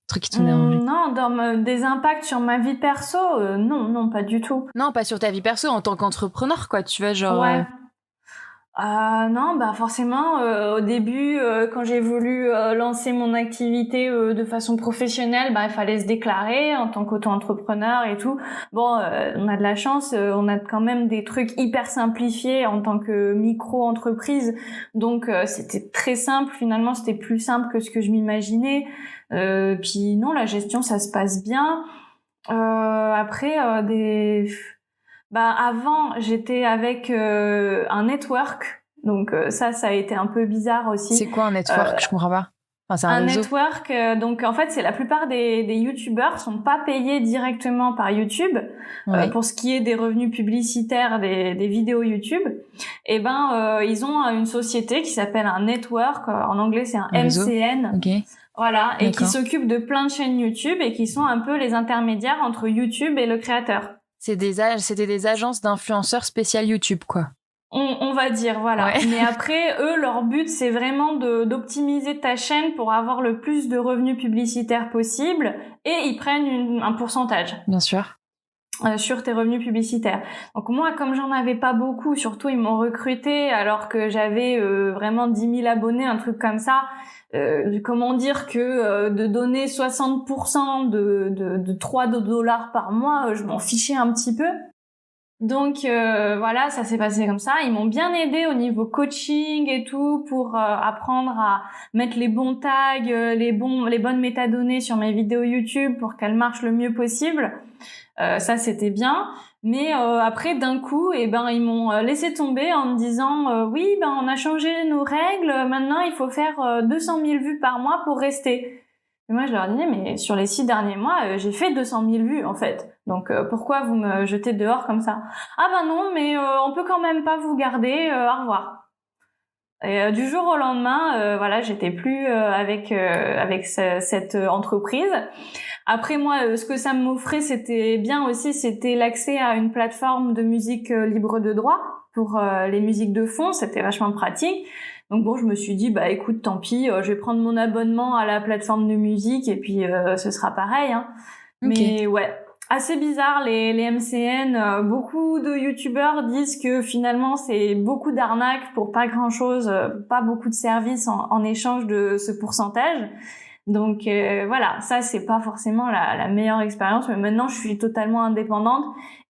Trucs qui t'ont dérangé? Non, des impacts sur ma vie perso, non, pas du tout. Non, pas sur ta vie perso, en tant qu'entrepreneur, quoi, tu vois, genre... Ouais. Non, forcément, au début, quand j'ai voulu lancer mon activité de façon professionnelle, il fallait se déclarer en tant qu'auto-entrepreneur et tout. Bon, on a de la chance, on a quand même des trucs hyper simplifiés en tant que micro-entreprise. Donc, c'était très simple. Finalement, c'était plus simple que ce que je m'imaginais. Puis non, la gestion, ça se passe bien. Après, avant, j'étais avec un network, donc ça a été un peu bizarre aussi. C'est quoi un network? Je comprends pas. Enfin, c'est un réseau. network, donc en fait, c'est la plupart des youtubeurs sont pas payés directement par YouTube pour ce qui est des revenus publicitaires des vidéos YouTube. Et ils ont une société qui s'appelle un network, en anglais c'est un MCN. Okay. Voilà, et qui s'occupe de plein de chaînes YouTube et qui sont un peu les intermédiaires entre YouTube et le créateur. C'était des agences d'influenceurs spéciales YouTube, quoi. On va dire, voilà. Ouais. Mais après, eux, leur but, c'est vraiment d'optimiser ta chaîne pour avoir le plus de revenus publicitaires possible, et ils prennent un pourcentage. Bien sûr. Sur tes revenus publicitaires. Donc moi, comme j'en avais pas beaucoup, surtout ils m'ont recruté alors que j'avais vraiment 10 000 abonnés, un truc comme ça. Comment dire que de donner 60% de $3 par mois, je m'en fichais un petit peu. Donc voilà, ça s'est passé comme ça. Ils m'ont bien aidé au niveau coaching et tout pour apprendre à mettre les bons tags, les bonnes métadonnées sur mes vidéos YouTube pour qu'elles marchent le mieux possible. Ça c'était bien. Mais après d'un coup, ils m'ont laissé tomber en me disant oui, on a changé nos règles. Maintenant, il faut faire 200 000 vues par mois pour rester. Et moi, je leur disais, mais sur les 6 derniers mois, j'ai fait 200 000 vues, en fait. Donc, pourquoi vous me jetez dehors comme ça? Ah non, mais on peut quand même pas vous garder, au revoir. Et du jour au lendemain, voilà, j'étais plus avec cette entreprise. Après, moi, ce que ça m'offrait, c'était bien aussi, c'était l'accès à une plateforme de musique libre de droit pour les musiques de fond. C'était vachement pratique. Donc bon, je me suis dit, écoute, tant pis, je vais prendre mon abonnement à la plateforme de musique et puis ce sera pareil. Hein. Okay. Mais ouais, assez bizarre les MCN. Beaucoup de youtubeurs disent que finalement c'est beaucoup d'arnaques pour pas grand-chose, pas beaucoup de services en échange de ce pourcentage. Donc voilà, ça c'est pas forcément la meilleure expérience, mais maintenant je suis totalement indépendante.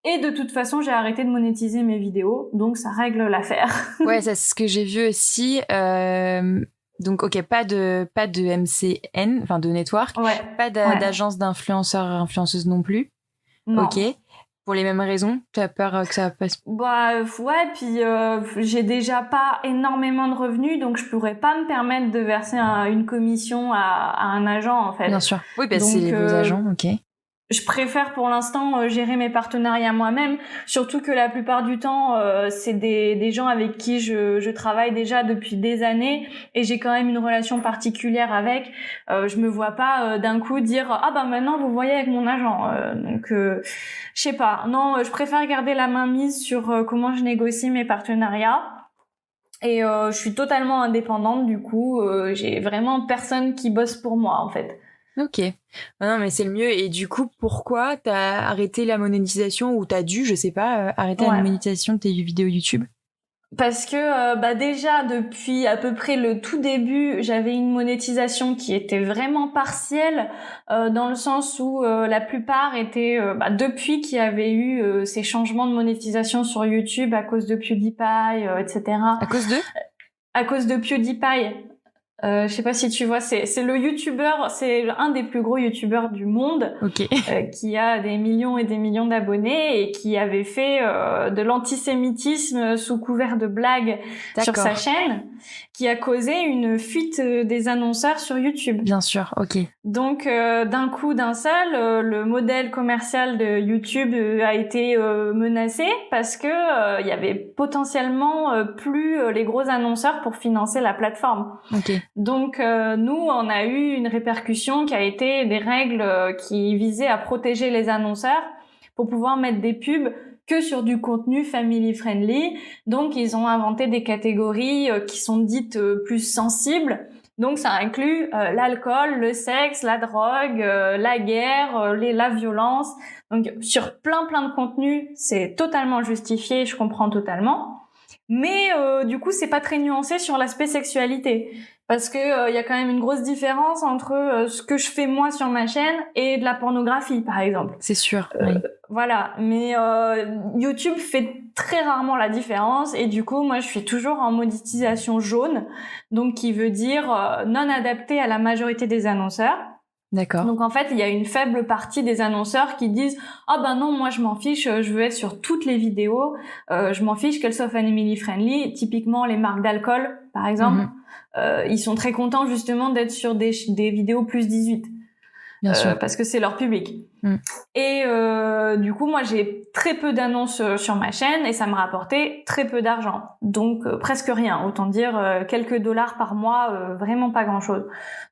Et de toute façon, j'ai arrêté de monétiser mes vidéos, donc ça règle l'affaire. Ouais, c'est ce que j'ai vu aussi. Donc, ok, pas de MCN, enfin de network, pas d'agence d'influenceurs, influenceuses non plus. Non. Ok. Pour les mêmes raisons, tu as peur que ça passe? Puis j'ai déjà pas énormément de revenus, donc je pourrais pas me permettre de verser une commission à un agent en fait. Bien sûr. Oui, c'est vos agents, ok. Je préfère pour l'instant gérer mes partenariats moi-même, surtout que la plupart du temps c'est des gens avec qui je travaille déjà depuis des années et j'ai quand même une relation particulière avec. Je me vois pas d'un coup dire maintenant vous voyez avec mon agent. Donc je sais pas. Non, je préfère garder la main mise sur comment je négocie mes partenariats. Et je suis totalement indépendante du coup. J'ai vraiment personne qui bosse pour moi en fait. Ok. Non, mais c'est le mieux. Et du coup, pourquoi t'as arrêté la monétisation ou t'as dû, je sais pas, arrêter la monétisation de tes vidéos YouTube? Parce que déjà depuis à peu près le tout début, j'avais une monétisation qui était vraiment partielle dans le sens où la plupart étaient depuis qu'il y avait eu ces changements de monétisation sur YouTube à cause de PewDiePie, etc. À cause de PewDiePie. Je sais pas si tu vois, c'est le youtubeur, c'est un des plus gros youtubeurs du monde, qui a des millions et des millions d'abonnés et qui avait fait de l'antisémitisme sous couvert de blagues sur sa chaîne, qui a causé une fuite des annonceurs sur YouTube. Bien sûr, ok. Donc d'un coup d'un seul, le modèle commercial de YouTube a été menacé parce que il y avait potentiellement plus les gros annonceurs pour financer la plateforme. Okay. Donc nous, on a eu une répercussion qui a été des règles qui visaient à protéger les annonceurs pour pouvoir mettre des pubs que sur du contenu family friendly. Donc ils ont inventé des catégories qui sont dites plus sensibles. Donc ça inclut l'alcool, le sexe, la drogue, la guerre, la violence. Donc sur plein de contenus, c'est totalement justifié, je comprends totalement. Mais du coup, c'est pas très nuancé sur l'aspect sexualité. Parce que y a quand même une grosse différence entre ce que je fais moi sur ma chaîne et de la pornographie, par exemple. C'est sûr. Oui. Voilà, mais YouTube fait très rarement la différence et du coup, moi, je suis toujours en monétisation jaune, donc qui veut dire non adapté à la majorité des annonceurs. D'accord. Donc en fait, il y a une faible partie des annonceurs qui disent non, moi je m'en fiche, je veux être sur toutes les vidéos, je m'en fiche qu'elles soient family friendly. Typiquement les marques d'alcool, par exemple. Ils sont très contents justement d'être sur des vidéos plus 18. Bien sûr. Parce que c'est leur public. Et du coup, moi, j'ai très peu d'annonces sur ma chaîne et ça me rapportait très peu d'argent. Donc, presque rien. Autant dire quelques dollars par mois, vraiment pas grand-chose.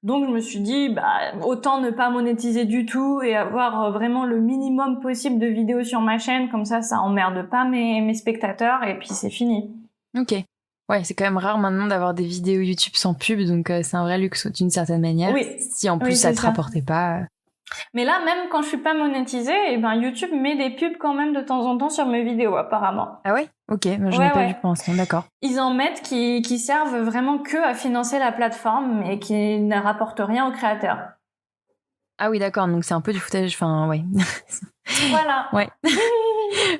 Donc, je me suis dit, autant ne pas monétiser du tout et avoir vraiment le minimum possible de vidéos sur ma chaîne. Comme ça emmerde pas mes spectateurs et puis c'est fini. Ok. Ouais, c'est quand même rare maintenant d'avoir des vidéos YouTube sans pub, donc c'est un vrai luxe d'une certaine manière. Oui. Si en plus ça te rapportait pas. Mais là, même quand je suis pas monétisée, YouTube met des pubs quand même de temps en temps sur mes vidéos, apparemment. Ah ouais? Ok, je n'ai pas vu pour l'instant, d'accord. Ils en mettent qui servent vraiment que à financer la plateforme, mais qui ne rapportent rien aux créateurs. Ah oui, d'accord, donc c'est un peu du foutage, enfin, ouais. Voilà. Ouais.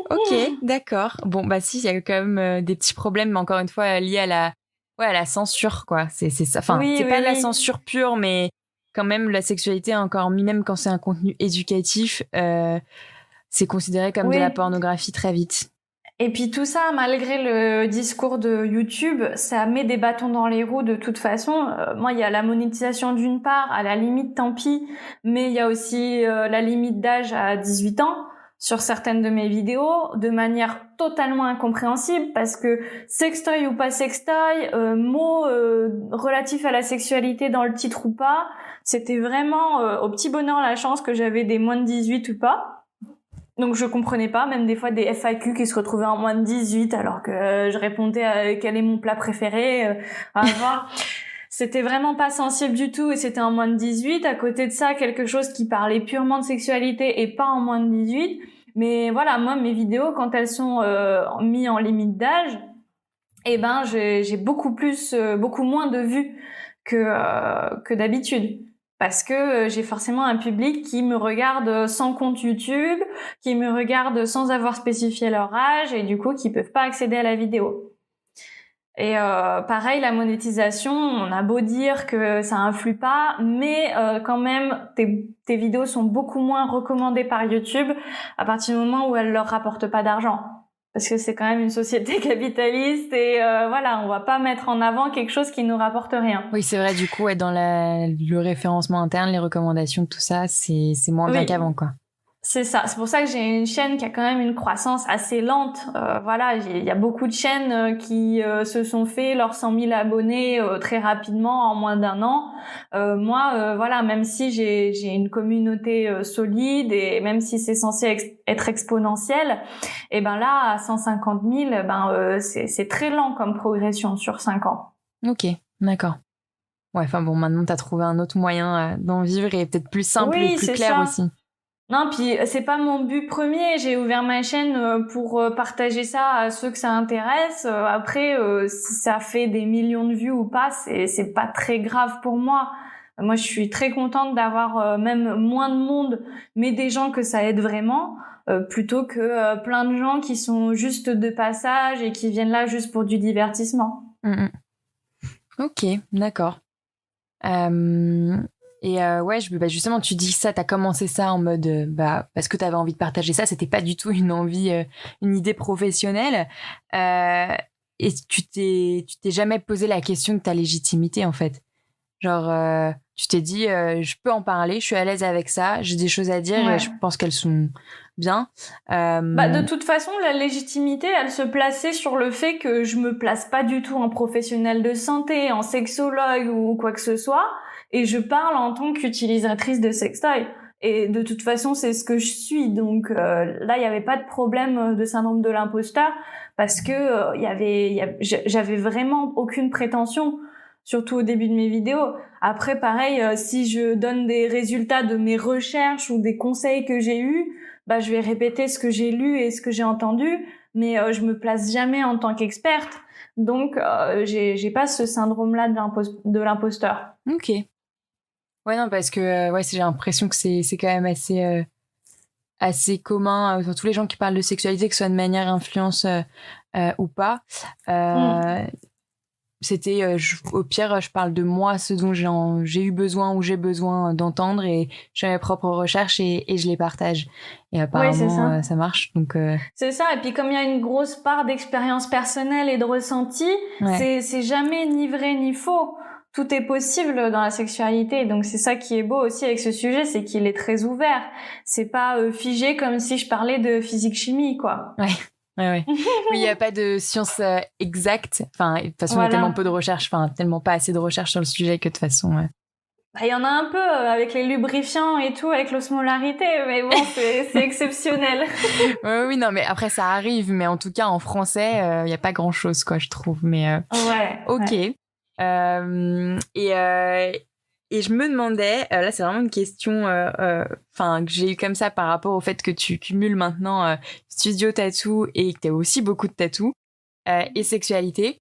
Ok, d'accord. Bon, si, il y a quand même des petits problèmes, mais encore une fois, liés à la censure, quoi. C'est ça. Enfin, c'est pas la censure pure, mais quand même, la sexualité, encore, même quand c'est un contenu éducatif, c'est considéré comme de la pornographie très vite. Et puis tout ça, malgré le discours de YouTube, ça met des bâtons dans les roues de toute façon. Moi, il y a la monétisation d'une part, à la limite, tant pis, mais il y a aussi la limite d'âge à 18 ans sur certaines de mes vidéos, de manière totalement incompréhensible, parce que sextoy ou pas sextoy, mots relatifs à la sexualité dans le titre ou pas, c'était vraiment au petit bonheur la chance que j'avais des moins de 18 ou pas. Donc je comprenais pas, même des fois des FAQ qui se retrouvaient en moins de 18 alors que je répondais à quel est mon plat préféré. C'était vraiment pas sensible du tout et c'était en moins de 18. À côté de ça, quelque chose qui parlait purement de sexualité et pas en moins de 18. Mais voilà, moi mes vidéos, quand elles sont mises en limite d'âge, j'ai beaucoup moins de vues que d'habitude. Parce que j'ai forcément un public qui me regarde sans compte YouTube, qui me regarde sans avoir spécifié leur âge et du coup qui peuvent pas accéder à la vidéo. Et pareil, la monétisation, on a beau dire que ça influe pas, mais quand même tes vidéos sont beaucoup moins recommandées par YouTube à partir du moment où elles leur rapportent pas d'argent. Parce que c'est quand même une société capitaliste et on va pas mettre en avant quelque chose qui nous rapporte rien. Oui, c'est vrai, du coup, dans le référencement interne, les recommandations, tout ça, c'est moins bien qu'avant, quoi. C'est ça. C'est pour ça que j'ai une chaîne qui a quand même une croissance assez lente. Il y a beaucoup de chaînes qui se sont fait leurs 100 000 abonnés très rapidement en moins d'un an. Même si j'ai une communauté solide et même si c'est censé être exponentiel, là, à 150 000, c'est très lent comme progression sur 5 ans. Ok, d'accord. Ouais, maintenant, t'as trouvé un autre moyen d'en vivre et peut-être plus simple et plus clair aussi. Non, puis c'est pas mon but premier. J'ai ouvert ma chaîne pour partager ça à ceux que ça intéresse. Après, si ça fait des millions de vues ou pas, c'est pas très grave pour moi. Moi, je suis très contente d'avoir même moins de monde, mais des gens que ça aide vraiment, plutôt que plein de gens qui sont juste de passage et qui viennent là juste pour du divertissement. Ok, d'accord. Et justement, tu dis ça, t'as commencé ça en mode parce que t'avais envie de partager ça, c'était pas du tout une envie, une idée professionnelle. Et tu t'es jamais posé la question de ta légitimité en fait. Genre, tu t'es dit, je peux en parler, je suis à l'aise avec ça, j'ai des choses à dire et je pense qu'elles sont bien. De toute façon, la légitimité, elle se plaçait sur le fait que je me place pas du tout en professionnel de santé, en sexologue ou quoi que ce soit. Et je parle en tant qu'utilisatrice de sextoy. Et de toute façon, c'est ce que je suis. Donc là, il y avait pas de problème de syndrome de l'imposteur parce que j'avais vraiment aucune prétention, surtout au début de mes vidéos. Après, pareil, si je donne des résultats de mes recherches ou des conseils que j'ai eus, je vais répéter ce que j'ai lu et ce que j'ai entendu, mais je me place jamais en tant qu'experte. Donc, j'ai pas ce syndrome-là de l'imposteur. Ok. Ouais, non, parce que j'ai l'impression que c'est quand même assez commun pour tous les gens qui parlent de sexualité, que ce soit de manière influence ou pas. au pire, je parle de moi, ce dont j'ai eu besoin ou j'ai besoin d'entendre, et je fais mes propres recherches et je les partage. Et apparemment, c'est ça. Ça marche. Donc, c'est ça. Et puis, comme il y a une grosse part d'expérience personnelle et de ressenti, c'est jamais ni vrai ni faux. Tout est possible dans la sexualité. Donc, c'est ça qui est beau aussi avec ce sujet, c'est qu'il est très ouvert. C'est pas figé comme si je parlais de physique-chimie, quoi. Ouais. Oui, il n'y a pas de science exacte. Enfin, de toute façon, il y a tellement peu de recherches, tellement pas assez de recherches sur le sujet que de toute façon... Il y en a un peu avec les lubrifiants et tout, avec l'osmolarité, mais bon, c'est exceptionnel. Oui, non, mais après, ça arrive. Mais en tout cas, en français, il n'y a pas grand-chose, quoi, je trouve. Mais ok. Ouais. Et je me demandais, là c'est vraiment une question que j'ai eu comme ça par rapport au fait que tu cumules maintenant studio tattoo et que tu as aussi beaucoup de tatou et sexualité.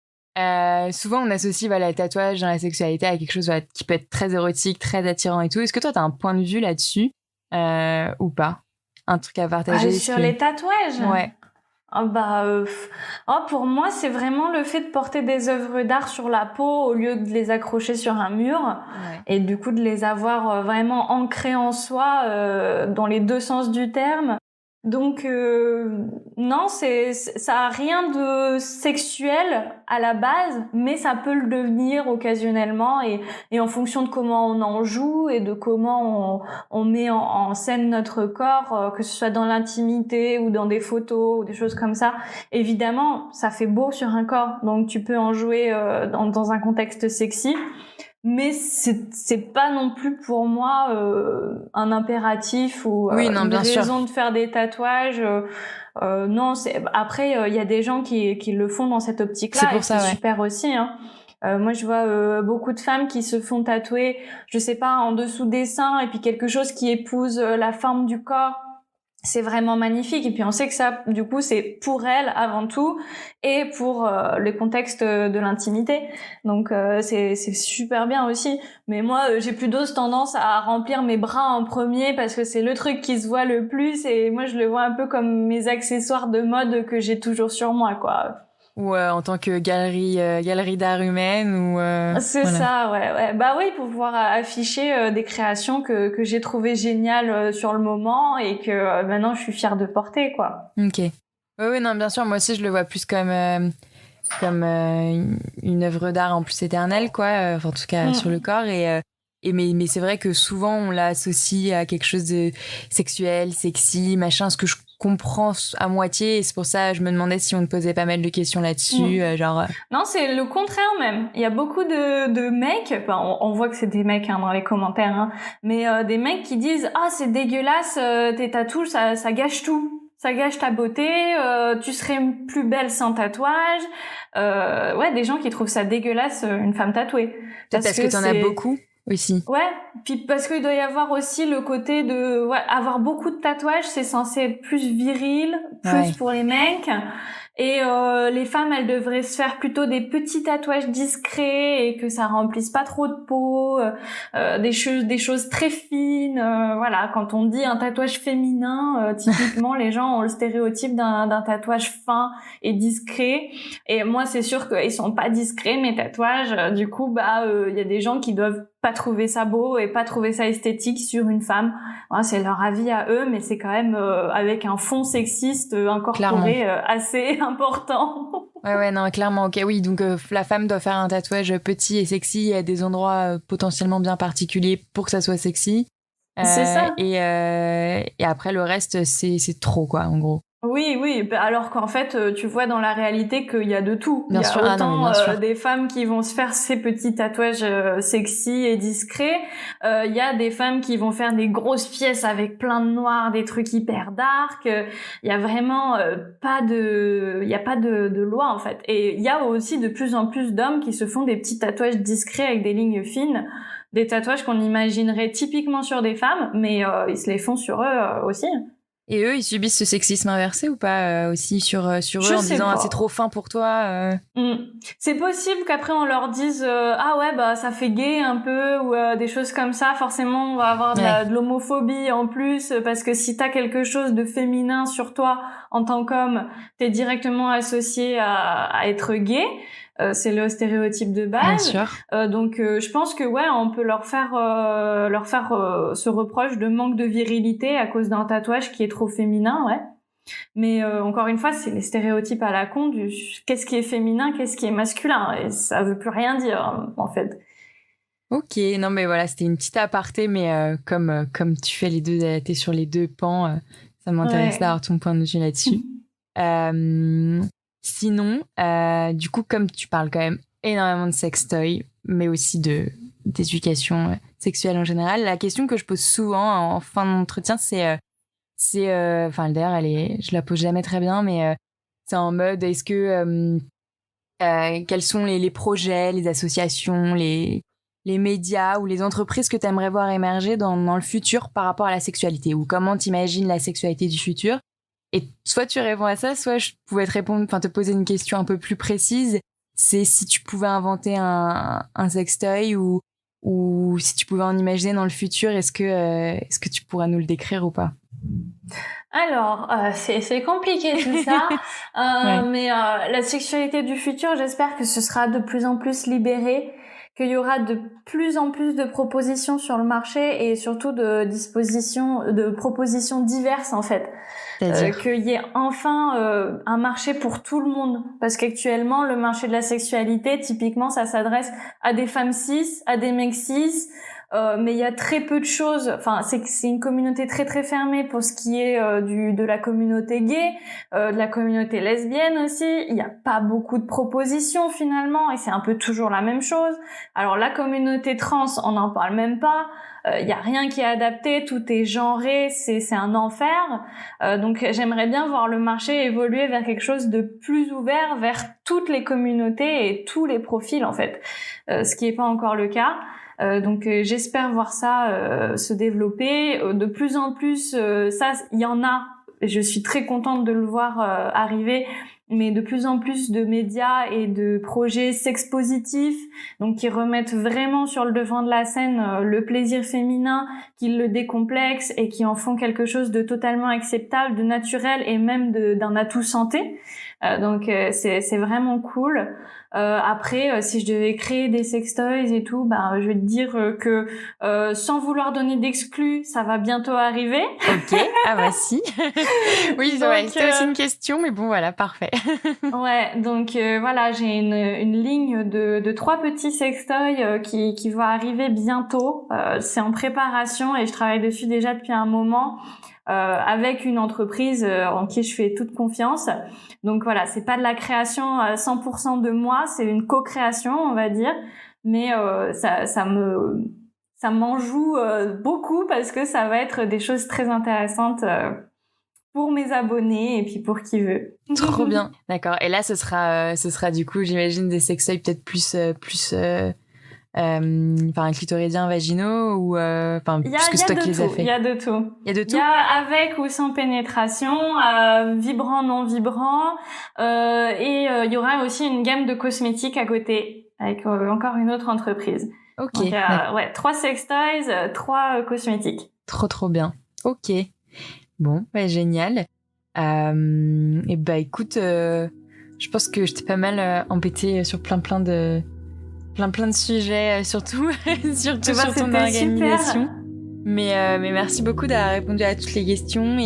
Souvent on associe le tatouage dans la sexualité à quelque chose qui peut être très érotique, très attirant et tout. Est-ce que toi tu as un point de vue là-dessus ou pas? Un truc à partager sur les tatouages? Ouais. Pour moi, c'est vraiment le fait de porter des œuvres d'art sur la peau au lieu de les accrocher sur un mur et du coup de les avoir vraiment ancrés en soi dans les deux sens du terme. Donc non, ça a rien de sexuel à la base, mais ça peut le devenir occasionnellement et en fonction de comment on en joue et de comment on met en scène notre corps, que ce soit dans l'intimité ou dans des photos ou des choses comme ça. Évidemment, ça fait beau sur un corps, donc tu peux en jouer dans un contexte sexy. Mais c'est pas non plus pour moi un impératif ou une raison de faire des tatouages. Non, après il y a des gens qui le font dans cette optique-là et c'est super aussi. Hein. Moi, je vois beaucoup de femmes qui se font tatouer, je sais pas, en dessous des seins et puis quelque chose qui épouse la forme du corps. C'est vraiment magnifique et puis on sait que ça du coup c'est pour elle avant tout et pour le contexte de l'intimité donc c'est super bien aussi mais moi j'ai plutôt tendance à remplir mes bras en premier parce que c'est le truc qui se voit le plus et moi je le vois un peu comme mes accessoires de mode que j'ai toujours sur moi quoi. Ou en tant que galerie d'art humaine ou c'est ça ouais oui pour pouvoir afficher des créations que j'ai trouvées géniales sur le moment et que maintenant je suis fière de porter quoi. Ok. Oui non bien sûr moi aussi je le vois plus comme une œuvre d'art en plus éternelle quoi en tout cas sur le corps mais c'est vrai que souvent on l'associe à quelque chose de sexuel, sexy, machin, ce que je comprends à moitié et c'est pour ça je me demandais si on te posait pas mal de questions là-dessus Non, c'est le contraire même. Il y a beaucoup de mecs, on voit que c'est des mecs dans les commentaires mais des mecs qui disent c'est dégueulasse tes tatous ça gâche tout. Ça gâche ta beauté, tu serais plus belle sans tatouage. Des gens qui trouvent ça dégueulasse une femme tatouée. Peut-être parce que t'en as beaucoup aussi. Ouais, puis parce qu'il doit y avoir aussi le côté de avoir beaucoup de tatouages, c'est censé être plus viril, plus pour les mecs. Et les femmes, elles devraient se faire plutôt des petits tatouages discrets et que ça remplisse pas trop de peau, des choses très fines. Quand on dit un tatouage féminin, typiquement les gens ont le stéréotype d'un tatouage fin et discret. Et moi, c'est sûr qu'ils sont pas discrets mes tatouages. Du coup, y a des gens qui doivent pas trouver ça beau et pas trouver ça esthétique sur une femme. C'est leur avis à eux, mais c'est quand même avec un fond sexiste incorporé assez important. Non, clairement, ok, oui, donc la femme doit faire un tatouage petit et sexy à des endroits potentiellement bien particuliers pour que ça soit sexy. C'est ça. Et après, le reste, c'est trop, quoi, en gros. Oui, alors qu'en fait, tu vois dans la réalité qu'il y a de tout. Bien sûr. Il y a autant des femmes qui vont se faire ces petits tatouages sexy et discrets. Il y a des femmes qui vont faire des grosses pièces avec plein de noir, des trucs hyper dark. Il y a vraiment pas de loi en fait. Et il y a aussi de plus en plus d'hommes qui se font des petits tatouages discrets avec des lignes fines. Des tatouages qu'on imaginerait typiquement sur des femmes, mais ils se les font sur eux aussi. Et eux, ils subissent ce sexisme inversé ou pas aussi sur eux en disant c'est trop fin pour toi C'est possible qu'après on leur dise ça fait gay un peu ou des choses comme ça. Forcément, on va avoir de l'homophobie en plus parce que si t'as quelque chose de féminin sur toi en tant qu'homme, t'es directement associé à être gay. c'est le stéréotype de base. Bien sûr. Donc je pense que ouais, on peut leur faire ce reproche de manque de virilité à cause d'un tatouage qui est trop féminin, ouais. Mais encore une fois, c'est les stéréotypes à la con du qu'est-ce qui est féminin, qu'est-ce qui est masculin, et ça veut plus rien dire en fait. Ok, non mais voilà, c'était une petite aparté, mais comme tu fais les deux, t'es sur les deux pans, ça m'intéresse d'avoir ton point de vue là-dessus. Sinon, du coup, comme tu parles quand même énormément de sextoy, mais aussi d'éducation sexuelle en général, la question que je pose souvent en fin d'entretien, c'est enfin d'ailleurs, je la pose jamais très bien, mais c'est en mode, est-ce que quels sont les projets, les associations, les médias ou les entreprises que tu aimerais voir émerger dans le futur par rapport à la sexualité, ou comment t'imagines la sexualité du futur? Et soit tu réponds à ça, soit je pouvais te poser une question un peu plus précise. C'est si tu pouvais inventer un sextoy ou si tu pouvais en imaginer dans le futur, est-ce que tu pourras nous le décrire ou pas? Alors, c'est compliqué tout ça, mais la sexualité du futur, j'espère que ce sera de plus en plus libéré, qu'il y aura de plus en plus de propositions sur le marché et surtout de propositions diverses en fait. Qu'il y ait enfin un marché pour tout le monde, parce qu'actuellement le marché de la sexualité, typiquement, ça s'adresse à des femmes cis, à des mecs cis. Mais il y a très peu de choses. Enfin, c'est une communauté très très fermée pour ce qui est de la communauté gay, de la communauté lesbienne aussi. Il n'y a pas beaucoup de propositions finalement, et c'est un peu toujours la même chose. Alors la communauté trans, on n'en parle même pas. Il y a rien qui est adapté, tout est genré, c'est un enfer. Donc j'aimerais bien voir le marché évoluer vers quelque chose de plus ouvert, vers toutes les communautés et tous les profils en fait. Ce qui est pas encore le cas. Donc j'espère voir ça se développer de plus en plus. Ça, il y en a. Je suis très contente de le voir arriver, mais de plus en plus de médias et de projets sex-positifs, donc qui remettent vraiment sur le devant de la scène le plaisir féminin, qui le décomplexent et qui en font quelque chose de totalement acceptable, de naturel et même d'un atout santé. Donc c'est vraiment cool. Après, si je devais créer des sextoys et tout, je vais te dire que sans vouloir donner d'exclus, ça va bientôt arriver. Ok, ah bah si. Oui, c'est vrai, c'était aussi une question, mais bon voilà, parfait. Ouais, donc voilà, j'ai une ligne de 3 petits sextoys qui va arriver bientôt. C'est en préparation et je travaille dessus déjà depuis un moment. Avec une entreprise en qui je fais toute confiance. Donc voilà, c'est pas de la création 100% de moi, c'est une co-création, on va dire, mais ça m'en joue beaucoup parce que ça va être des choses très intéressantes pour mes abonnés et puis pour qui veut. Trop bien. D'accord. Et là ce sera du coup, j'imagine, des sextoys peut-être plus clitoridiens vaginaux ou puisque c'est toi qui les as fait. Il y a de tout. Il y a de tout. Il y a avec ou sans pénétration, vibrant, non vibrant, et il y aura aussi une gamme de cosmétiques à côté avec encore une autre entreprise. Ok. Donc 3 sextoys, 3 cosmétiques. Trop bien. Ok. Bon, génial. Et écoute, je pense que j'étais pas mal embêtée sur plein de sujets, surtout sur ton organisation. Mais merci beaucoup d'avoir répondu à toutes les questions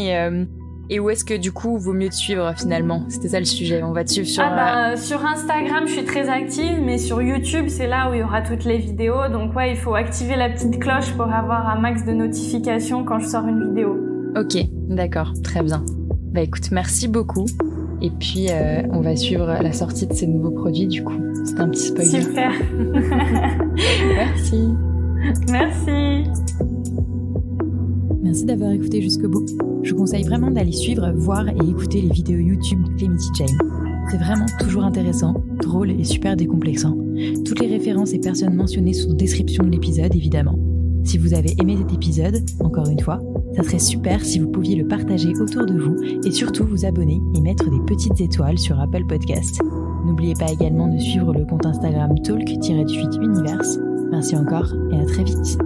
et où est-ce que du coup vaut mieux te suivre finalement? C'était ça le sujet. On va te suivre sur... sur Instagram, je suis très active, mais sur YouTube, c'est là où il y aura toutes les vidéos. Donc ouais, il faut activer la petite cloche pour avoir un max de notifications quand je sors une vidéo. Ok, d'accord, très bien. Écoute, merci beaucoup. Et puis, on va suivre la sortie de ces nouveaux produits, du coup. C'est un petit spoiler. Super. Merci. Merci. Merci d'avoir écouté jusqu'au bout. Je vous conseille vraiment d'aller suivre, voir et écouter les vidéos YouTube de Clémity Jane. C'est vraiment toujours intéressant, drôle et super décomplexant. Toutes les références et personnes mentionnées sont en description de l'épisode, évidemment. Si vous avez aimé cet épisode, encore une fois, ça serait super si vous pouviez le partager autour de vous et surtout vous abonner et mettre des petites étoiles sur Apple Podcasts. N'oubliez pas également de suivre le compte Instagram talk-univers. Merci encore et à très vite.